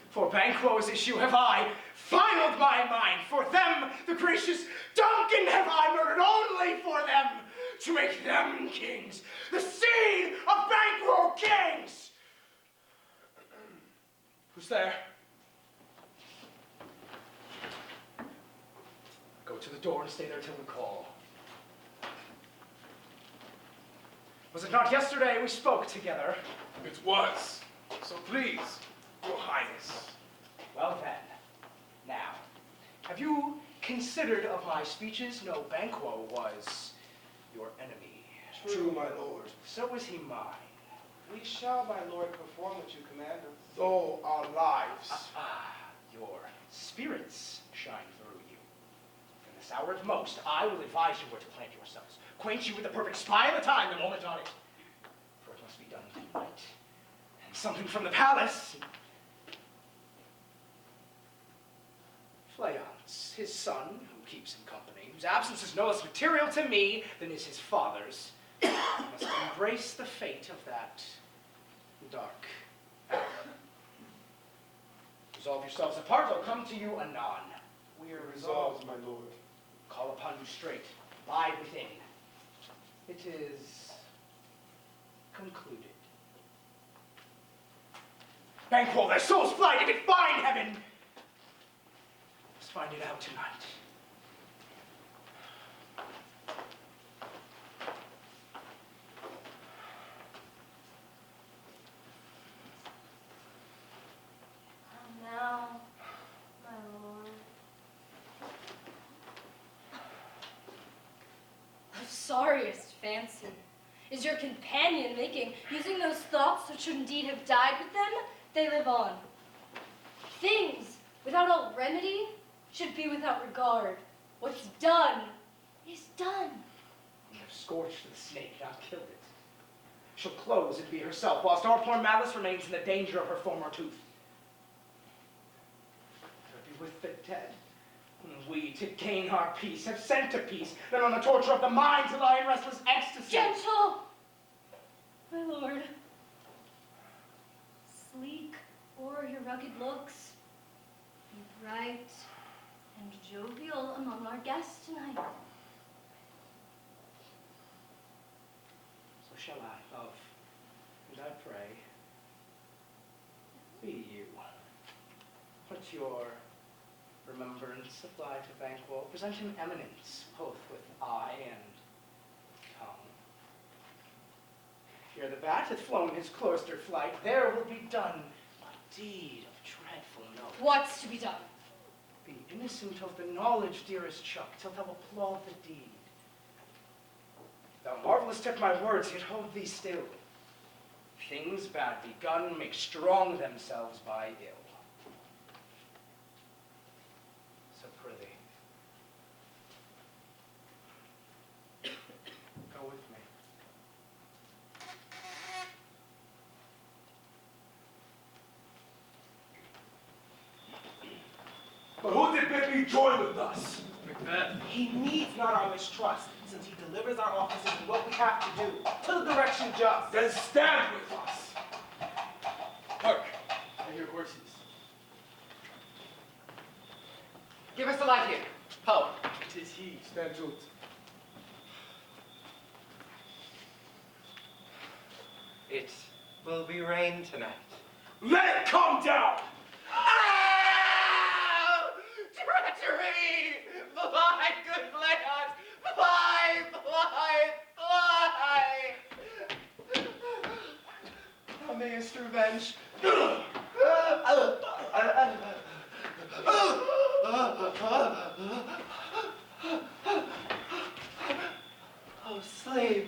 for Banquo's issue have I finaled my mind. For them, the gracious Duncan have I murdered only for them, to make them kings, the seed of Banquo kings! Who's there? Go to the door and stay there till we call. Was it not yesterday we spoke together? It was. So please, your highness. Well then, now, have you considered of my speeches? No, Banquo was your enemy. True, my lord. So was he mine. We shall, my lord, perform what you command us. Though our lives. Your spirits shine through you. In this hour at most, I will advise you where to plant yourselves. Acquaint you with the perfect spy of the time, the moment on it. For it must be done tonight. And something from the palace. FLEANCE, his son, who keeps him company, whose absence is no less material to me than is his father's, must embrace the fate of that dark hour. Resolve yourselves apart, I'll come to you anon. We are resolved, my lord. Call upon you straight. Bide within. It is concluded. Banquo, thy soul's flight, if it find heaven! Let's find it out tonight. Now, my lord. Of sorriest fancy is your companion making, using those thoughts which should indeed have died with them, they live on. Things without all remedy should be without regard. What's done is done. We have scorched the snake, not killed it. She'll close and be herself, whilst our poor malice remains in the danger of her former tooth. With the dead, and we, to gain our peace, have sent to peace, than on the torture of the mind to lie in restless ecstasy. Gentle, my lord. Sleek o'er your rugged looks, be bright and jovial among our guests tonight. So shall I, love, and I pray, be you. Let your remembrance apply to Banquo. Present him eminence, both with eye and tongue. Here the bat hath flown his cloister flight. There will be done a deed of dreadful note. What's to be done? Be innocent of the knowledge, dearest Chuck, till thou applaud the deed. Thou marvelest at my words, yet hold thee still. Things bad begun make strong themselves by ill. So prithee, go with me. But who did bid me join with us? Macbeth. He needs not our mistrust, since he delivers our officers in what we have to do, to the direction just. Then stand with us. Hark, I hear horses. Give us the light here. Ho. 'Tis he. Stand to it. It will be rain tonight. Let it come down! Ah! Treachery! Fly, good Leon! Fly, fly, fly! Thou mayest revenge. Oh, slave.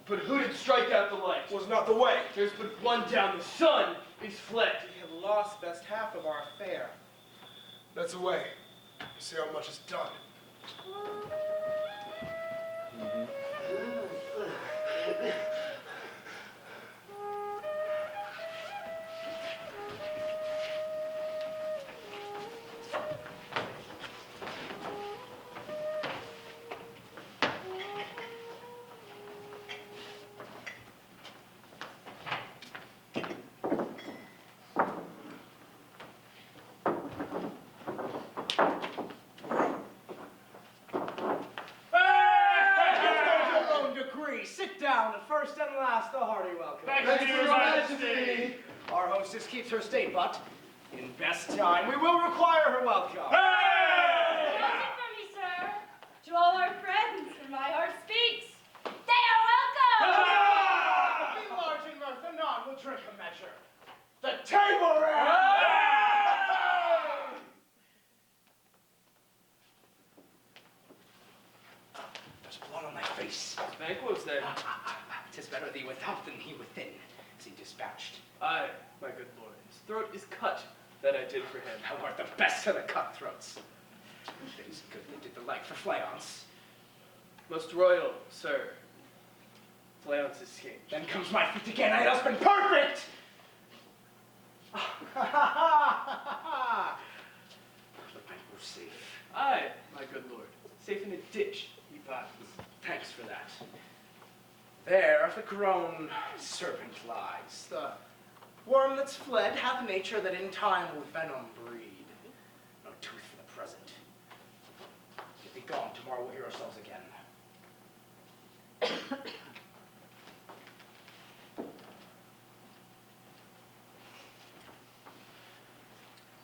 But who did strike out the light? Was not the way. There's but one down. The sun is fled. We have lost best half of our affair. That's the way. You see how much is done. Sit down, and first and last, a hearty welcome. Thank you, Your Majesty. Our hostess keeps her state, but in best time, we will require her welcome. Hey! Welcome for me, sir. To all our friends, and my heart speaks. They are welcome! Be large in mirth, and none will drink a measure. The table round! There's blood on my face. Banquo's there. 'Tis better thee without than he within, is he dispatched. Aye, my good lord. His throat is cut, that I did for him. Thou art the best of the cutthroats. It is good they did the like for FLEANCE. Most royal, sir. FLEANCE escaped. Then comes my feet again, I has been perfect! The Banquo's safe. Aye, my good lord. Safe in a ditch, he bides. Thanks for that. There the grown serpent lies. The worm that's fled hath nature that in time will venom breed. No tooth for the present. Get thee gone, tomorrow we'll hear ourselves again.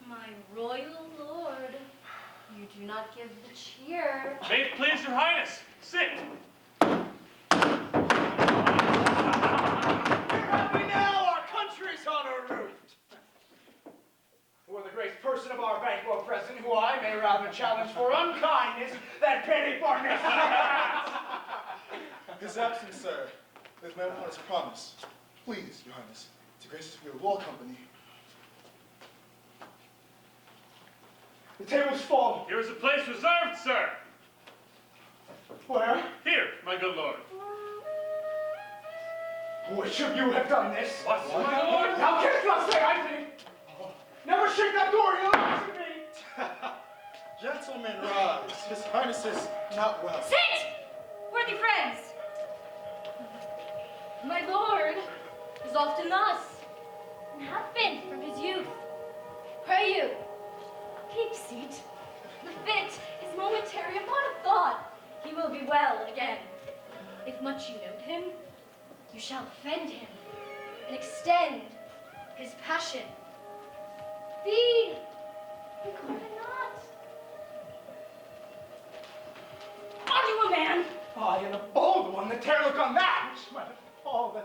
My royal lord, you do not give the cheer. May it please your highness, sit. Happy now, our country's on a root. For the great person of our Banquo present, who I may rather challenge for unkindness than pity for misdeeds. His absence, sir, is met upon his promise. Please, your highness, to grace us with your royal company. The table's full. Here is a place reserved, sir. Where? Here, my good lord. Which of you have done this? What, my lord? Thou canst not say I did. Never shake that door, you listen to me. Gentlemen, rise. His highness is not well. Sit! Worthy friends! My lord is often thus, and hath been from his youth. Pray you, keep seat. The fit is momentary, upon a thought. He will be well again. If much you note him, you shall offend him, and extend his passion. Be, regard it not. Are you a man? I am a bold one, the tear look on that, which might appall the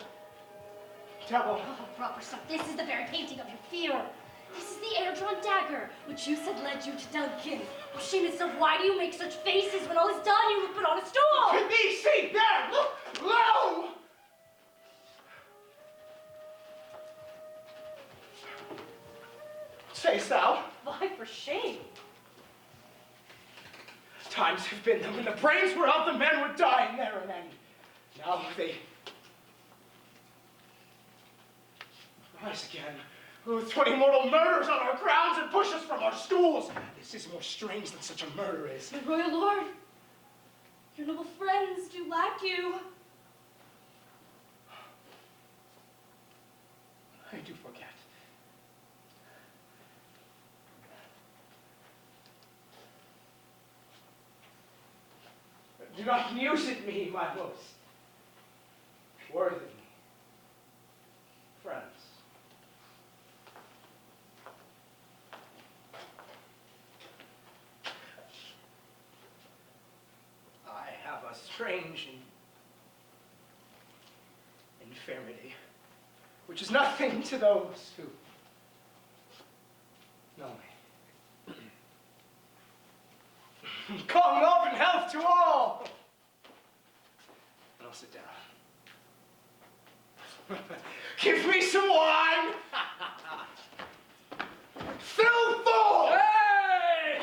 devil. Oh, proper stuff. This is the very painting of your fear. This is the air-drawn dagger, which you said led you to Duncan. Oh, shame itself, why do you make such faces when all is done you would put on a stool? Can thee see there? Look, lo! Say'st thou? Why, for shame. Times have been that when the brains were out, the men were dying there and then. Now they Rise again. 20 mortal murders on our crowns and push us from our schools. This is more strange than such a murder is. My royal lord, your noble friends do lack you. I do forget. Do not muse at me, my most worthy friends. I have a strange infirmity, which is nothing to those who know me. Calling love and health to all! And I'll sit down. Give me some wine! Fill full! Hey!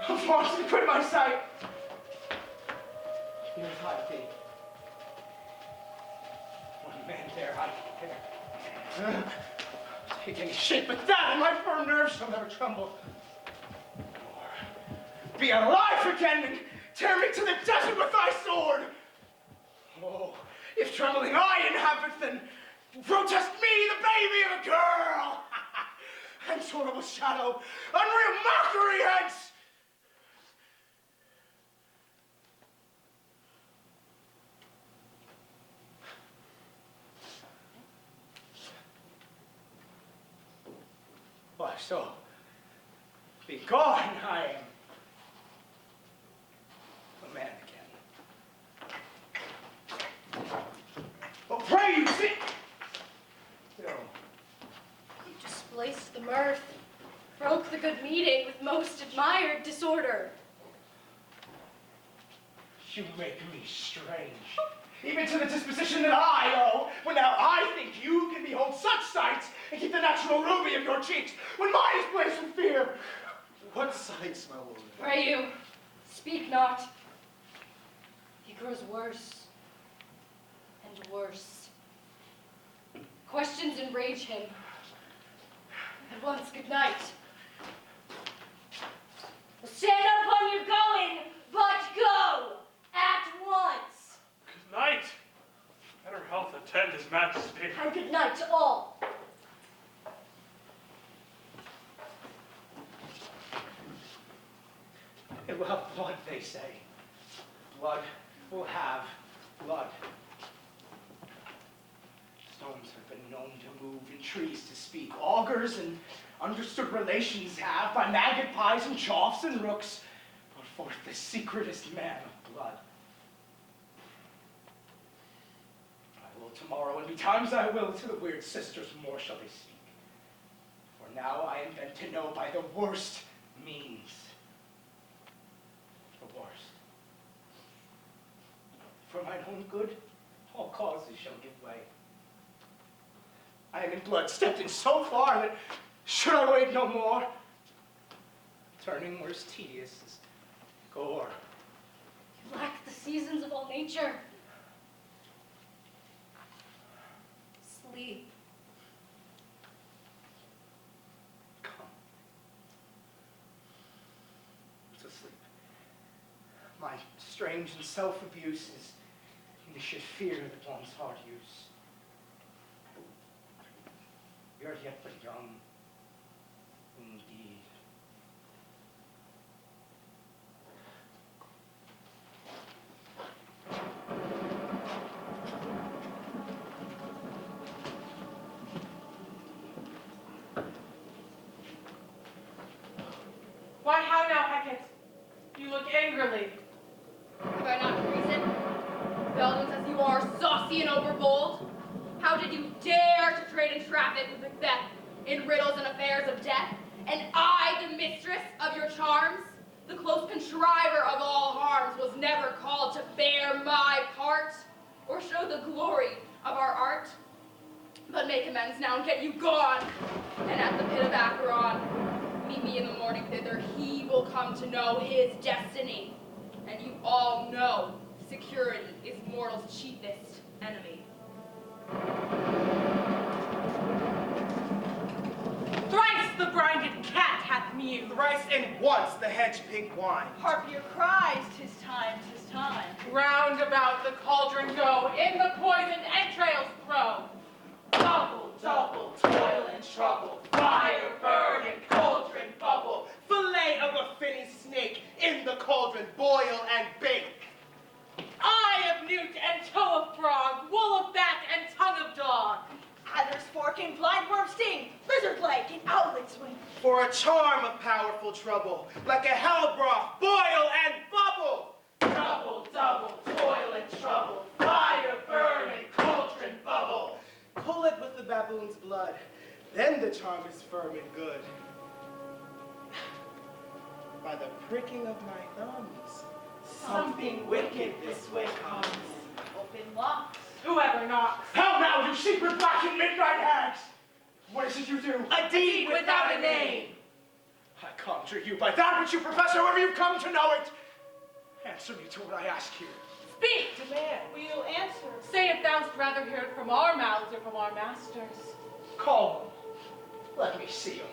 I'm forced to quit my sight. Here's high thee. One man there, I dare. Take any shape but that, and my firm nerves shall never tremble. Or be alive again and tear me to the desert with thy sword. Oh, if trembling I inhabit, then protest me, the baby of a girl. Hence horrible shadow, unreal mockery, hence. Why so? Be gone, I am a man again. Oh, pray you sit! No. You displaced the mirth, broke the good meeting with most admired disorder. You make me strange. Even to the disposition that I owe, when now I think you can behold such sights and keep the natural ruby of your cheeks, when mine is blazed with fear. What sights, my lord? Pray you, speak not. He grows worse and worse. Questions enrage him. At once, good night. Stand up on your going, but go at once. Good night. Better health attend his majesty. And good night to all. It will have blood, they say. Blood will have blood. Stones have been known to move and trees to speak. Augurs and understood relations have by magpies and choughs and rooks brought forth the secretest man of blood. I will tomorrow, and betimes I will, to the weird sisters more shall they speak. For now I am bent to know by the worst means. The worst. For mine own good, all causes shall give way. I am in blood, stepped in so far that should I wait no more, turning where as tedious as gore. You lack the seasons of all nature. Sleep. Come. To sleep. My strange and self-abuse is in the sheer fear that one's hard use. We are yet but young, indeed. Why, how now, Hecate? You look angrily. Have I not reason? Beldams as you are, saucy and overbold? How did you dare to trade and traffic with Macbeth in riddles and affairs of death? And I, the mistress of your charms, the close contriver of all harms, was never called to bear my part or show the glory of our art? But make amends now and get you gone, and at the pit of Ackerman, meet me in the morning thither, he will come to know his destiny. And you all know security is mortal's chiefest enemy. Thrice the grinded cat hath mewed. Thrice and once the hedge pig whined. Harpier cries, 'tis time, 'tis time. Round about the cauldron go, in the poisoned entrails throw. Double, double, toil and trouble, fire burn and cauldron bubble. Fillet of a finny snake in the cauldron boil and bake. Eye of newt and toe of frog, wool of bat and tongue of dog. Adder's fork and blind worm sting, lizard plague and owlet swing. For a charm of powerful trouble, like a hell broth, boil and bubble. Double, double, toil and trouble, fire burn and cauldron bubble. Pull it with the baboon's blood, then the charm is firm and good. By the pricking of my thumbs, something wicked this way comes. Open locks. Whoever knocks. How now, you secret black and midnight hags! What is it you do? A deed without a name. I conjure you by that which you profess, however you've come to know it. Answer me to what I ask you. Speak! Demand. We'll answer. Say if thou'st rather hear it from our mouths or from our masters. Call them. Let me see them.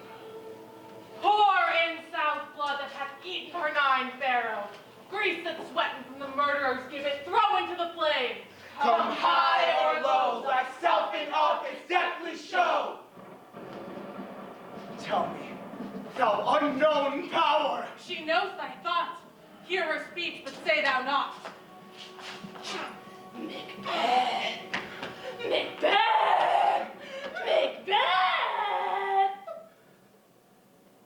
Pour in south blood that hath eaten her 9 pharaoh. Grease that's sweating from the murderers, give it, throw into the flame. Come high or low, thyself in office deftly show. Tell me, thou unknown power. She knows thy thought. Hear her speech, but say thou not. Macbeth! Macbeth! Macbeth!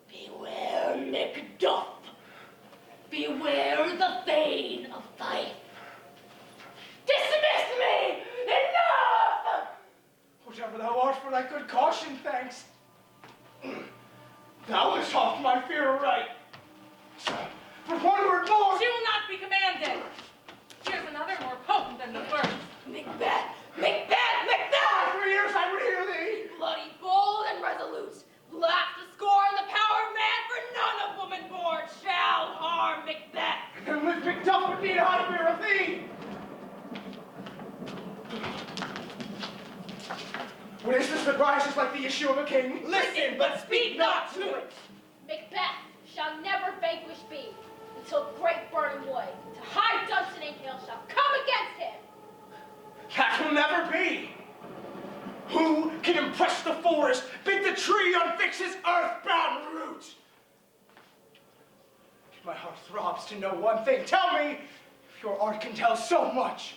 Beware MacDuff! Beware the Thane of Fife! Dismiss me! Enough! Whatever thou art, for thy good caution, thanks. Thou hast off my fear aright. But one word more. She will not be commanded. Here's another more potent than the first. Macbeth! Macbeth! Macbeth! For years I would hear thee. Bloody, bold, and resolute, laugh to scorn the power of man, for none of woman born shall harm Macbeth. And with MacDuff would need high fear of thee. What is this that rises like the issue of a king? Listen, but speak not to it. Macbeth shall never vanquished be, until great burning wood to high Duncan and Hill shall come against him. That will never be. Who can impress the forest, bid the tree unfix his earthbound root? My heart throbs to know one thing. Tell me, if your art can tell so much.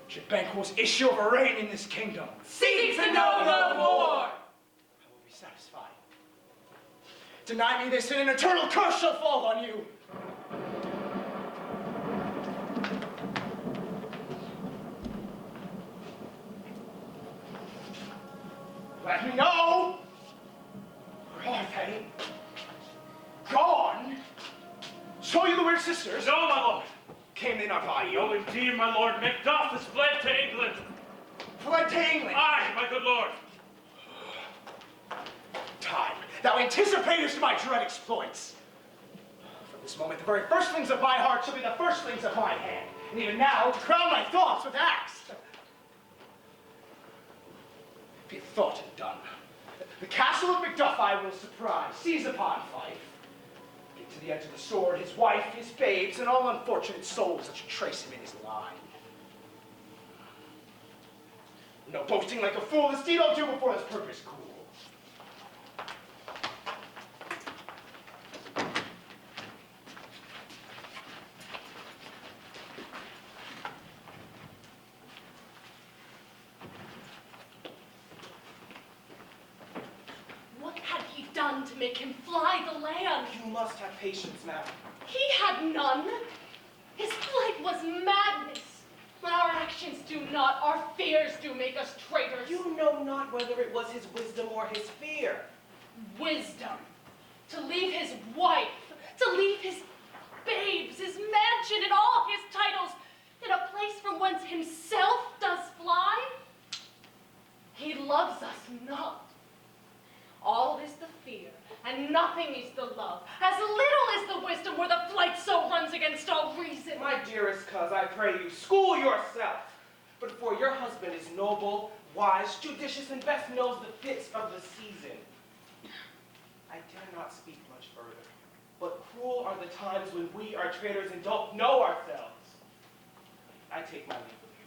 Should Banquo's issue of a reign in this kingdom? Seek to know no more. I will be satisfied. Deny me this, and an eternal curse shall fall on you. Let me know. Where are they? Gone? Saw you the weird sisters? No, my lord. Came they not by you? No, indeed, my lord. Macduff has fled to England. Fled to England? Aye, my good lord. Time. Thou anticipatest my dread exploits. From this moment, the very firstlings of my heart shall be the firstlings of my hand. And even now, to crown my thoughts with acts. Be it thought and done. The castle of Macduff I will surprise, seize upon Fife. Get to the edge of the sword, his wife, his babes, and all unfortunate souls that should trace him in his line. No boasting like a fool, this deed I'll do before this purpose cool. What had he done to make him fly the land? You must have patience, madam. He had none. His flight was madness. When our actions do not, our fears do make us traitors. You know not whether it was his wisdom or his fear. Wisdom. To leave his wife, to leave his babes, his mansion, and all his titles, in a place from whence himself does fly. He loves us not. All is the And nothing is the love, as little is the wisdom where the flight so runs against all reason. My dearest cuz, I pray you, school yourself. But for your husband is noble, wise, judicious, and best knows the fits of the season. I dare not speak much further, but cruel are the times when we are traitors and don't know ourselves. I take my leave of you.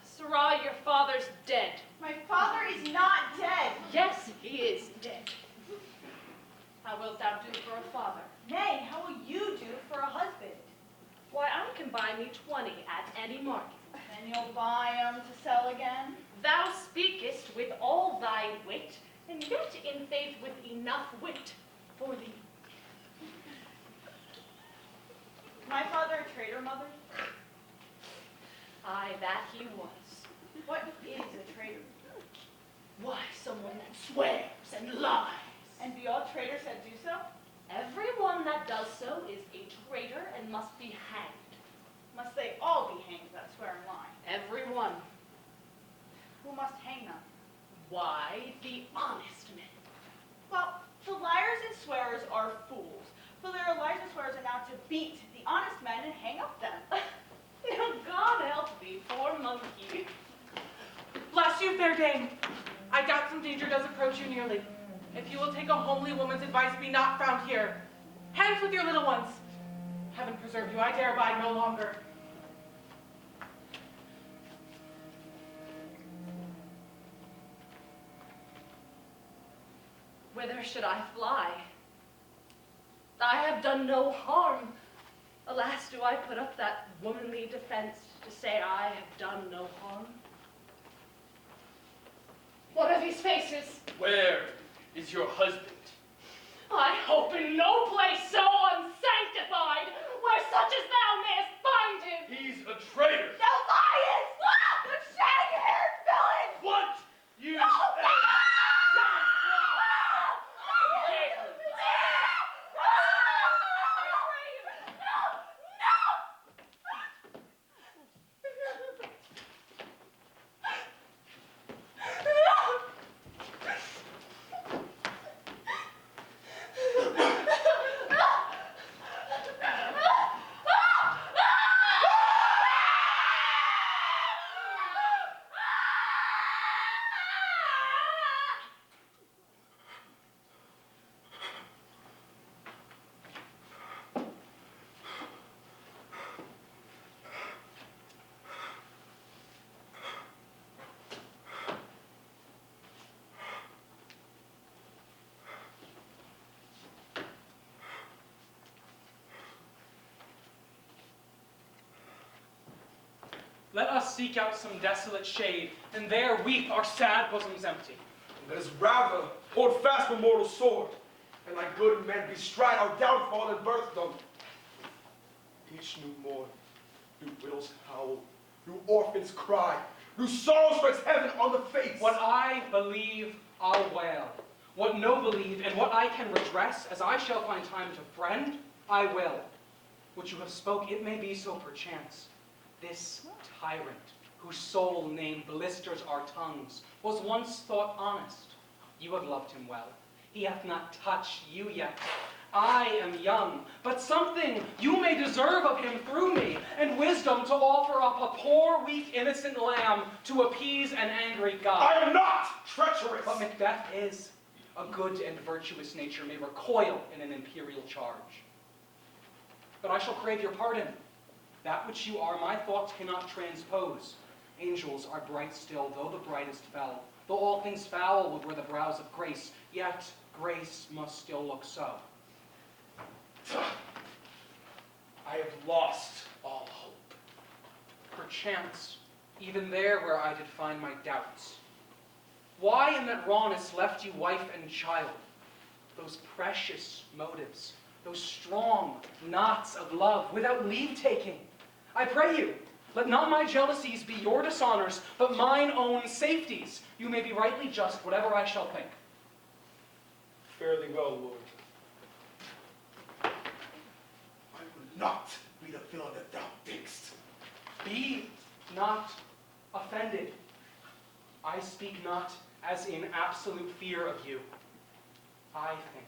Sarah, your father's dead. My father is not dead. Yes, he is dead. How wilt thou do for a father? Nay, how will you do for a husband? Why, I can buy me 20 at any market. Then you'll buy 'em to sell again? Thou speakest with all thy wit, and yet in faith with enough wit for thee. My father a traitor, mother? Aye, that he was. What is a traitor? Why, someone that swears and lies. And be all traitors that do so? Everyone that does so is a traitor and must be hanged. Must they all be hanged that swear and lie? Everyone. Who must hang them? Why, the honest men. Well, the liars and swearers are fools. For their liars and swearers are now to beat the honest men and hang up them. Now God help thee, poor monkey. Bless you, fair dame. I doubt some danger does approach you nearly. If you will take a homely woman's advice, be not found here. Hence with your little ones. Heaven preserve you, I dare abide no longer. Whither should I fly? I have done no harm. Alas, do I put up that womanly defense to say I have done no harm? What are these faces? Where is your husband? I hope in no place so unsanctified, where such as thou mayest find him. He's a traitor. Thou liest! The shaggy-haired villain! What? You No! say? Let us seek out some desolate shade, and there weep our sad bosoms empty. Let us rather hold fast the mortal sword, and like good men bestride our downfall and birthdom. Each new morn, new widows howl, new orphans cry, new sorrow strikes heaven on the face. What I believe, I'll wail. What no believe, and what I can redress, as I shall find time to friend, I will. What you have spoke, it may be so perchance. This tyrant, whose sole name blisters our tongues, was once thought honest. You have loved him well. He hath not touched you yet. I am young, but something you may deserve of him through me, and wisdom to offer up a poor, weak, innocent lamb to appease an angry God. I am not treacherous! But Macbeth is. A good and virtuous nature may recoil in an imperial charge. But I shall crave your pardon. That which you are, my thoughts cannot transpose. Angels are bright still, though the brightest fell. Though all things foul were the brows of grace, yet grace must still look so. I have lost all hope. Perchance, even there where I did find my doubts. Why in that rawness left you wife and child? Those precious motives, those strong knots of love without leave-taking. I pray you, let not my jealousies be your dishonors, but mine own safeties. You may be rightly just, whatever I shall think. Fare thee well, Lord. I will not be the villain that thou thinkst. Be not offended. I speak not as in absolute fear of you. I think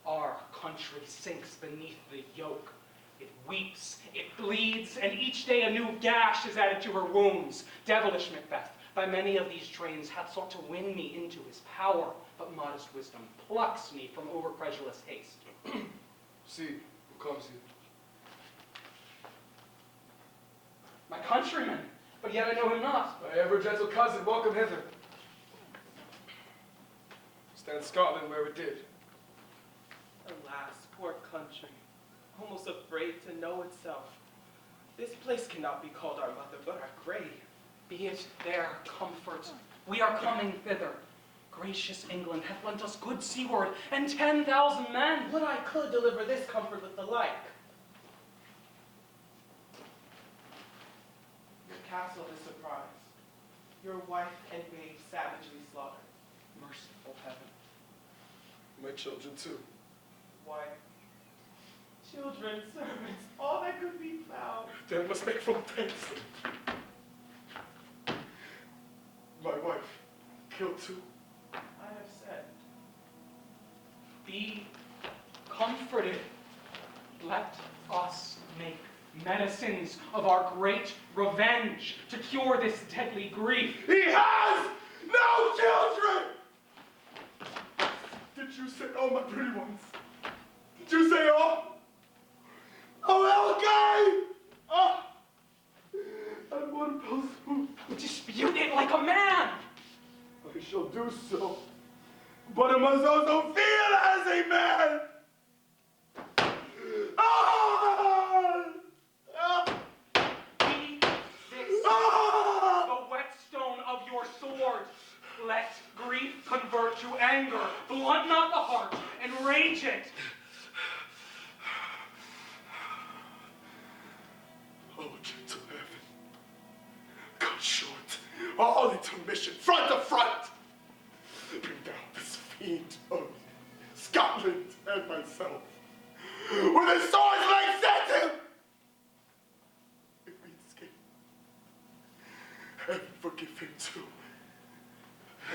our country sinks beneath the yoke. It weeps, it bleeds, and each day a new gash is added to her wounds. Devilish Macbeth, by many of these trains, hath sought to win me into his power, but modest wisdom plucks me from overcredulous haste. See, who comes here? My countryman, but yet I know him not. My ever gentle cousin, welcome hither. Stand Scotland where it did. Alas, poor country, almost afraid to know itself. This place cannot be called our mother, but our grave. Be it their comfort. We are coming thither. Gracious England hath lent us good seaward and 10,000 men. Would I could deliver this comfort with the like. Your castle is surprised. Your wife and babe savagely slaughtered. Merciful heaven. My children too. Wife, children, servants, all that could be found. Then must make from thanks. My wife, killed too. I have said. Be comforted. Let us make medicines of our great revenge to cure this deadly grief. He has no children! Did you say all, my pretty ones? Did you say all? Oh, okay! Oh! And one fell swoop. Dispute it like a man! I shall do so, but I must also feel as a man! Ah! Ah! Be this the whetstone of your sword. Let grief convert to anger, blunt not the heart, and rage it. Oh, gentle heaven, cut short all intermission, front to front. Bring down this fiend of Scotland and myself, with his sword's length set him. If we escape, heaven forgive him too.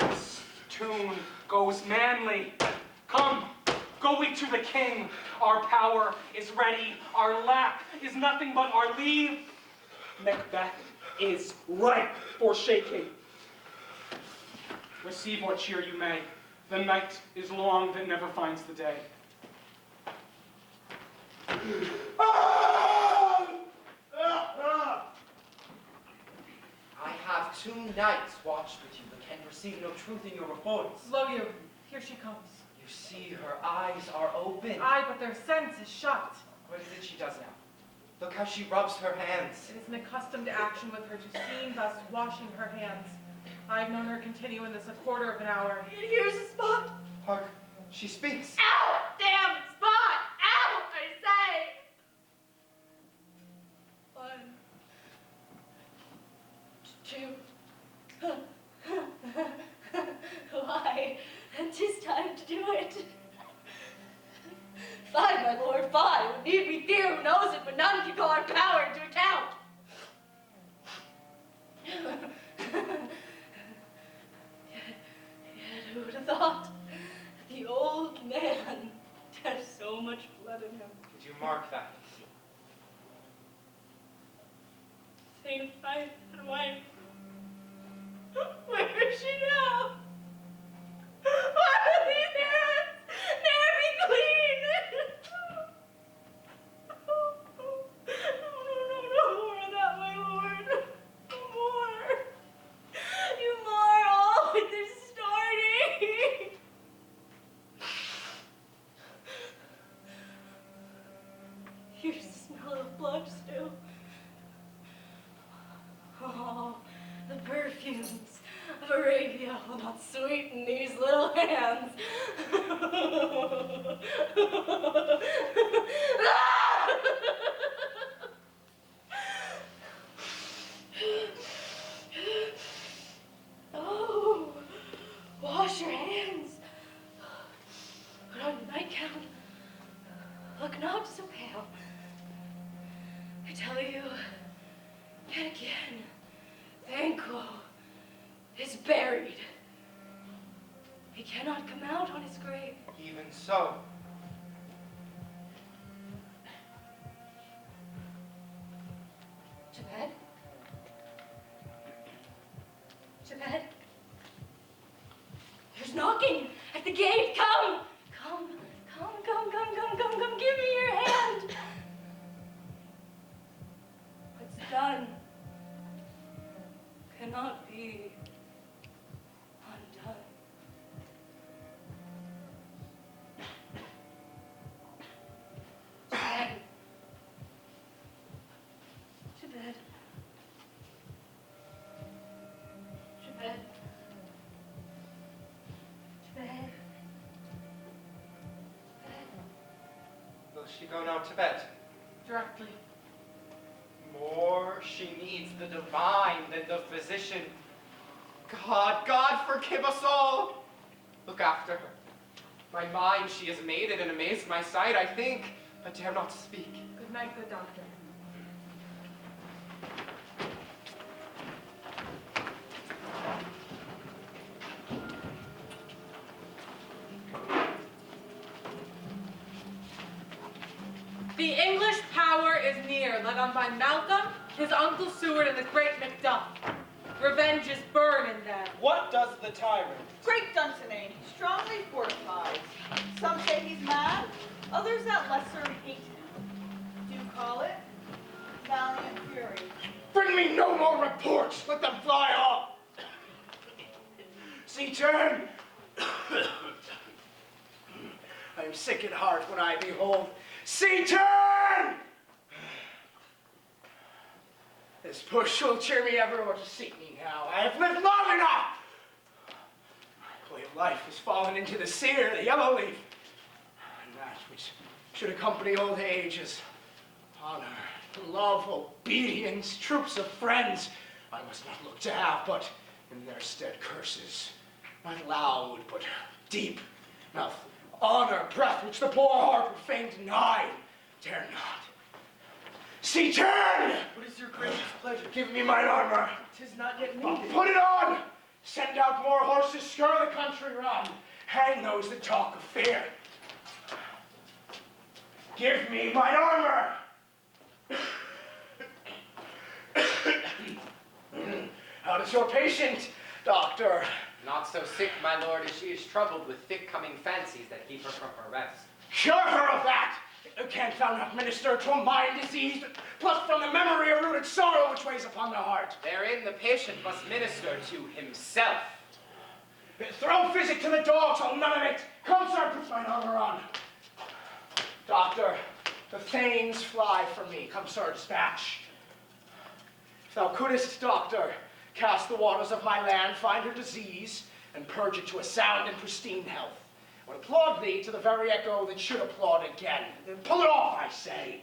This tune goes manly. Come, go we to the king. Our power is ready. Our lack is nothing but our leave. Macbeth is ripe for shaking. Receive what cheer you may. The night is long that never finds the day. I have 2 nights watched with you, but can perceive no truth in your reports. Lo you, here she comes. You see, her eyes are open. Aye, but their sense is shut. What is it she does now? Look how she rubs her hands. It is an accustomed action with her to seem thus washing her hands. I have known her continue in this a quarter of an hour. Here's a spot. Hark, she speaks. Ow! Damn spot! Ow! I say! 1, 2. Why? 'Tis time to do it. 5, my lord, 5. Would need be fear who knows it, but none can call our power into account. Yet who would have thought that the old man had so much blood in him? Did you mark that? Saint Fife and wife. Where is she now? Why will these hands ne'er be clean? No more of that, my lord. No more. You mar all with distorting. Here's the smell of blood still. Oh, the perfumes of Arabia will not sweeten these little hands. Oh, wash your hands. Put on your nightgown. Look not so pale. I tell you, yet again, Banquo is buried. To bed. There's knocking at the gate. Come! Come, come, come, come, come, come, come. Give me your hand. What's done cannot be undone. To bed. To bed. To bed. To bed. Will she go now to bed? Directly. More she needs the divine than the physician. God, God, forgive us all. Look after her. My mind she has made it and amazed my sight, I think, but dare not speak. Good night, good doctor. The English power is near, led on by Malcolm, his uncle Seward, and the great MacDuff. Revenge is burning them. What does the tyrant? Great Duncan, strongly fortified. Some say he's mad, others that lesser hate him. Do call it valiant fury. Bring me no more reports. Let them fly off. SEYTON! I am sick at heart when I behold SEYTON! This push will cheer me evermore to seek me now. I have lived long enough. My way of life has fallen into the sear, the yellow leaf. And that which should accompany old age is honor, love, obedience, troops of friends I must not look to have, but in their stead curses. Not loud, but deep. Mouth, honor, breath, which the poor heart would fain deny, dare not. SEYTON! What is your gracious pleasure? Give me mine armor. 'Tis not yet I'll needed. put it on! Send out more horses, scur the country round. Hang those that talk of fear. Give me mine armor! How does your patient, doctor? Not so sick, my lord, as she is troubled with thick-coming fancies that keep her from her rest. Cure her of that! Canst thou not minister to a mind diseased, plus from the memory a rooted sorrow which weighs upon the heart? Therein the patient must minister to himself. Throw physic to the dogs, I'll none of it. Come, sir, put mine armor on. Doctor, the thanes fly from me. Come, sir, dispatch. If thou couldst, doctor, cast the waters of my land, find her disease, and purge it to a sound and pristine health, I would applaud thee to the very echo that should applaud again. Then pull it off, I say.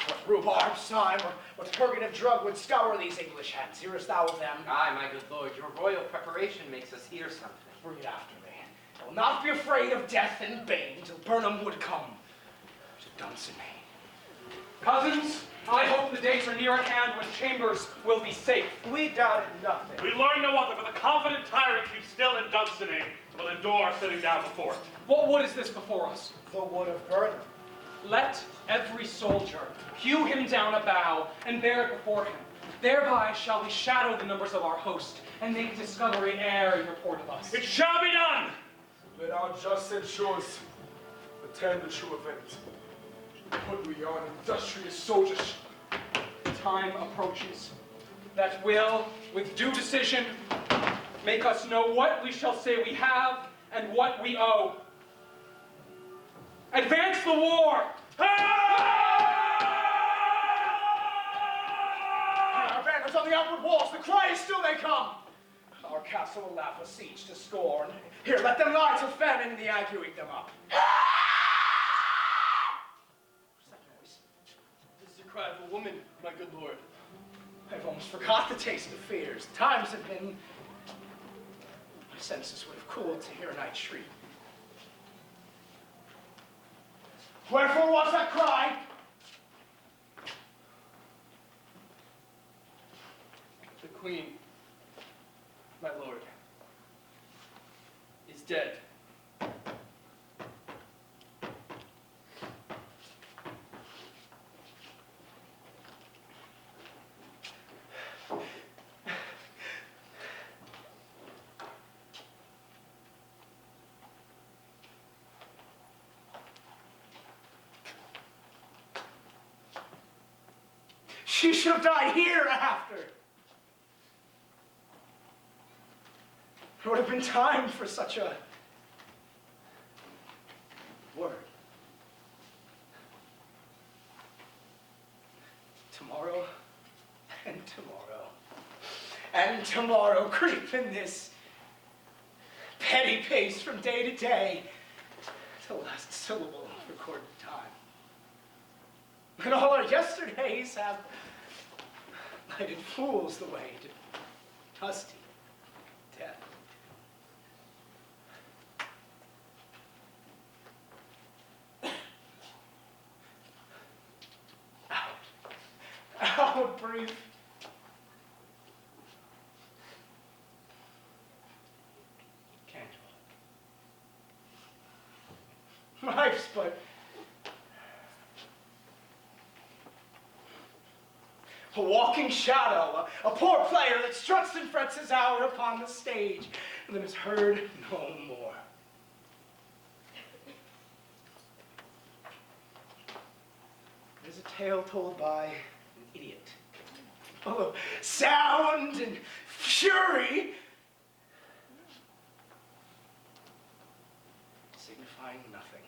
What rhubarb, slime, or what purgative drug would scour these English hands? Hearest thou of them? Aye, my good lord, your royal preparation makes us hear something. Bring it after me. I will not be afraid of death and bane till Burnham would come to Dunsinane. Cousins, I hope the days are near at hand when Chambers will be safe. We doubted nothing. We learn no other, but the confident tyrant keeps still in Dunsinane will endure sitting down before it. What wood is this before us? The wood of Burnham. Let every soldier hew him down a bough and bear it before him. Thereby shall we shadow the numbers of our host and make discovery ere in report of us. It shall be done! Let our just censures attend the true event. Put we on industrious soldiers. Time approaches that will, with due decision, make us know what we shall say we have and what we owe. Advance the war! Our banners on the outward walls, the cry is still they come. Our castle will laugh a siege to scorn. Here, let them lie till famine and the ague eat them up. What's that noise? This is the cry of a woman, my good lord. I've almost forgot the taste of fears. The times have been... My senses would have cooled to hear a night shriek. Wherefore was that cry? The queen, my lord, is dead. She should have died hereafter. There would have been time for such a word. Tomorrow, and tomorrow, and tomorrow creep in this petty pace from day to day, till last syllable of recorded time. And all our yesterdays have lighted fools the way to dusty death. Out, breathe. Candle. Life's but a walking shadow, a poor player that struts and frets his hour upon the stage, and then is heard no more. It is a tale told by an idiot, full of sound and fury, signifying nothing.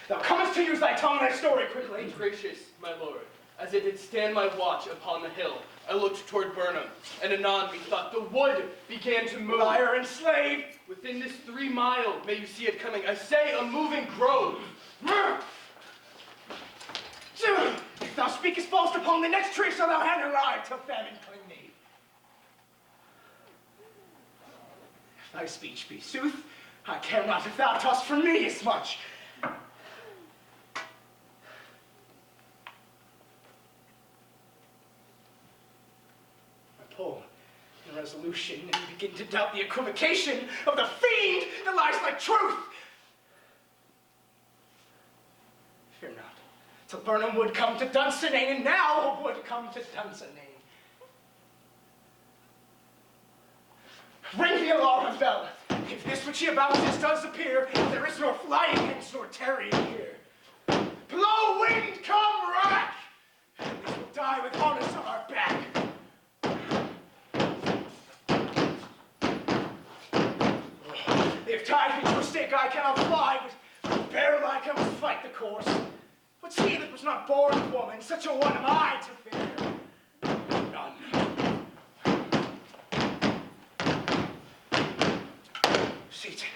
Thou comest to use thy tongue thy story quickly. Gracious, my lord, as I did stand my watch upon the hill, I looked toward Burnham, and anon methought the wood began to move. Liar and slave! Within this 3 mile may you see it coming. I say a moving grove. If thou speakest false upon the next tree, shall thou hang alive till famine cling thee. If thy speech be sooth, I care not if thou dost from me as much. Pull in resolution and begin to doubt the equivocation of the fiend that lies like truth. Fear not, till Burnham would come to Dunsinane, and now would come to Dunsinane. Ring the alarm bell. If this which he avows does appear, there is nor flying hence nor tarrying here. Blow, wind, come, rack, and we will die with harness on our back. If tied me to a stake, I cannot fly, but bear like I must fight the course. What's he that was not born of woman? Such a one am I to fear. None. SEYTON.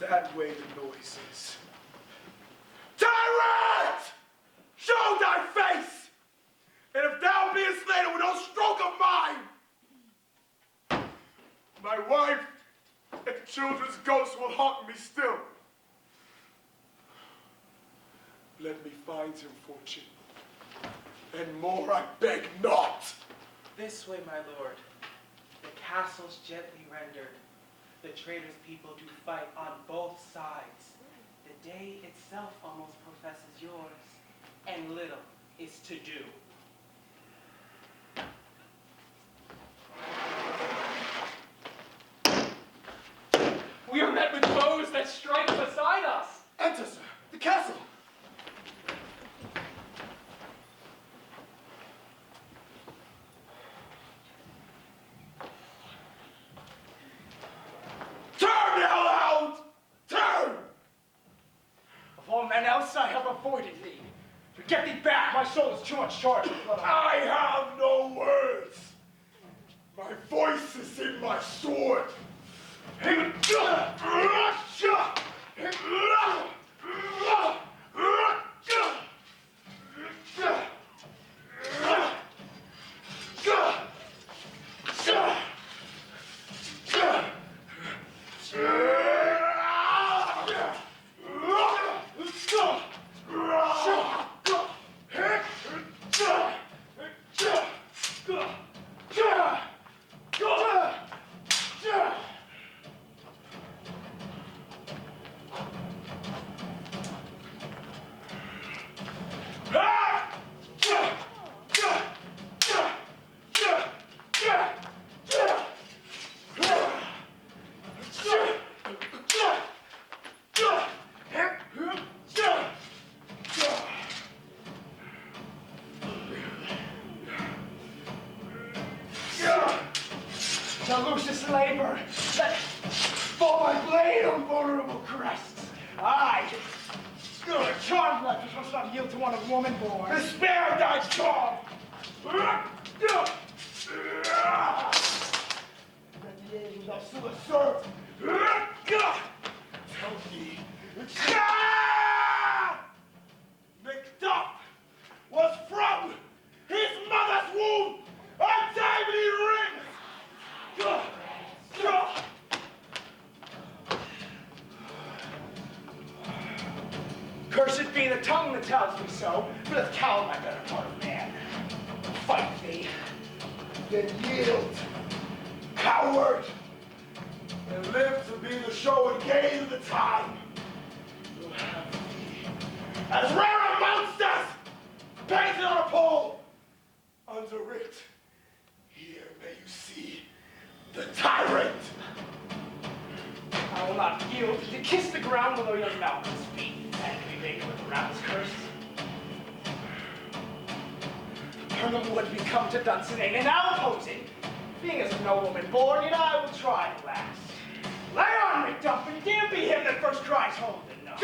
That way the noise is. Tyrant! Show thy face! And if thou beest slain with no stroke of mine, my wife and children's ghosts will haunt me still. Let me find him, fortune, and more I beg not. This way, my lord. The castle's gently rendered. The traitor's people do fight on both sides. The day itself almost professes yours, and little is to do. We are met with foes that strike beside us. Enter, sir. The castle. Turn, hellhound! Turn! Of all men else I have avoided thee. To get thee back, my soul is too much charged with blood. I have no words. My voice is in my sword. Now loose this labor, let fall my blade on vulnerable crests. I, a charmed life which must not yield to one of woman born. Spare thy charm! That the angel thou still hast served. Tell me, MacDuff was from his mother's womb a diamond ring! Cursed be the tongue that tells me so, but it's cowed my better part of man. Fight thee, then yield, coward, and live to be the show and gaze of the time. You'll have thee as rare a monsters painted on a pole. Under it, here may you see the tyrant. I will not yield to kiss the ground below your mountain's feet and be vacant with the rabbit's curse. Perham would become to Duncan, and now opposing, being as a nobleman born, yet I will try at last. Lay on, MacDuff, and damn be him that first cries hold and no.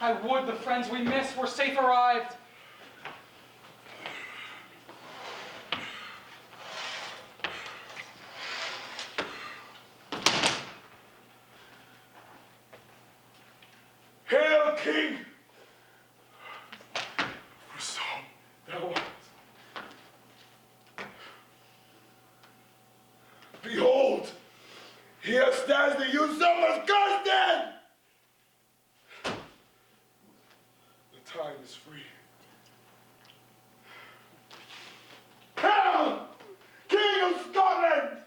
I would the friends we miss were safe arrived. Hail, King! For so thou art. Behold, here stands the youth summer's Kirsten! The time is free. Hail, King of Scotland!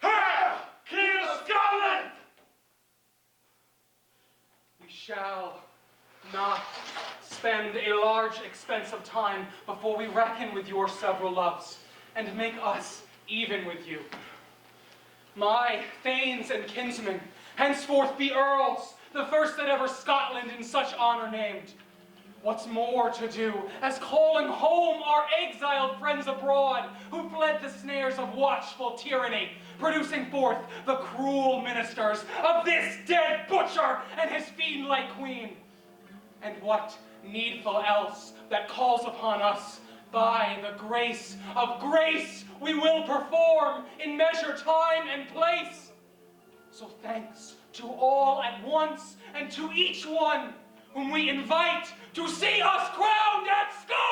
Hail, King of Scotland! We shall not spend a large expense of time before we reckon with your several loves, and make us even with you. My thanes and kinsmen henceforth be earls, the first that ever Scotland in such honor named. What's more to do, as calling home our exiled friends abroad, who fled the snares of watchful tyranny, producing forth the cruel ministers of this dead butcher and his fiend-like queen. And what needful else that calls upon us, by the grace of grace we will perform in measure, time, and place. So thanks to all at once, and to each one whom we invite to see us crowned at Scotland!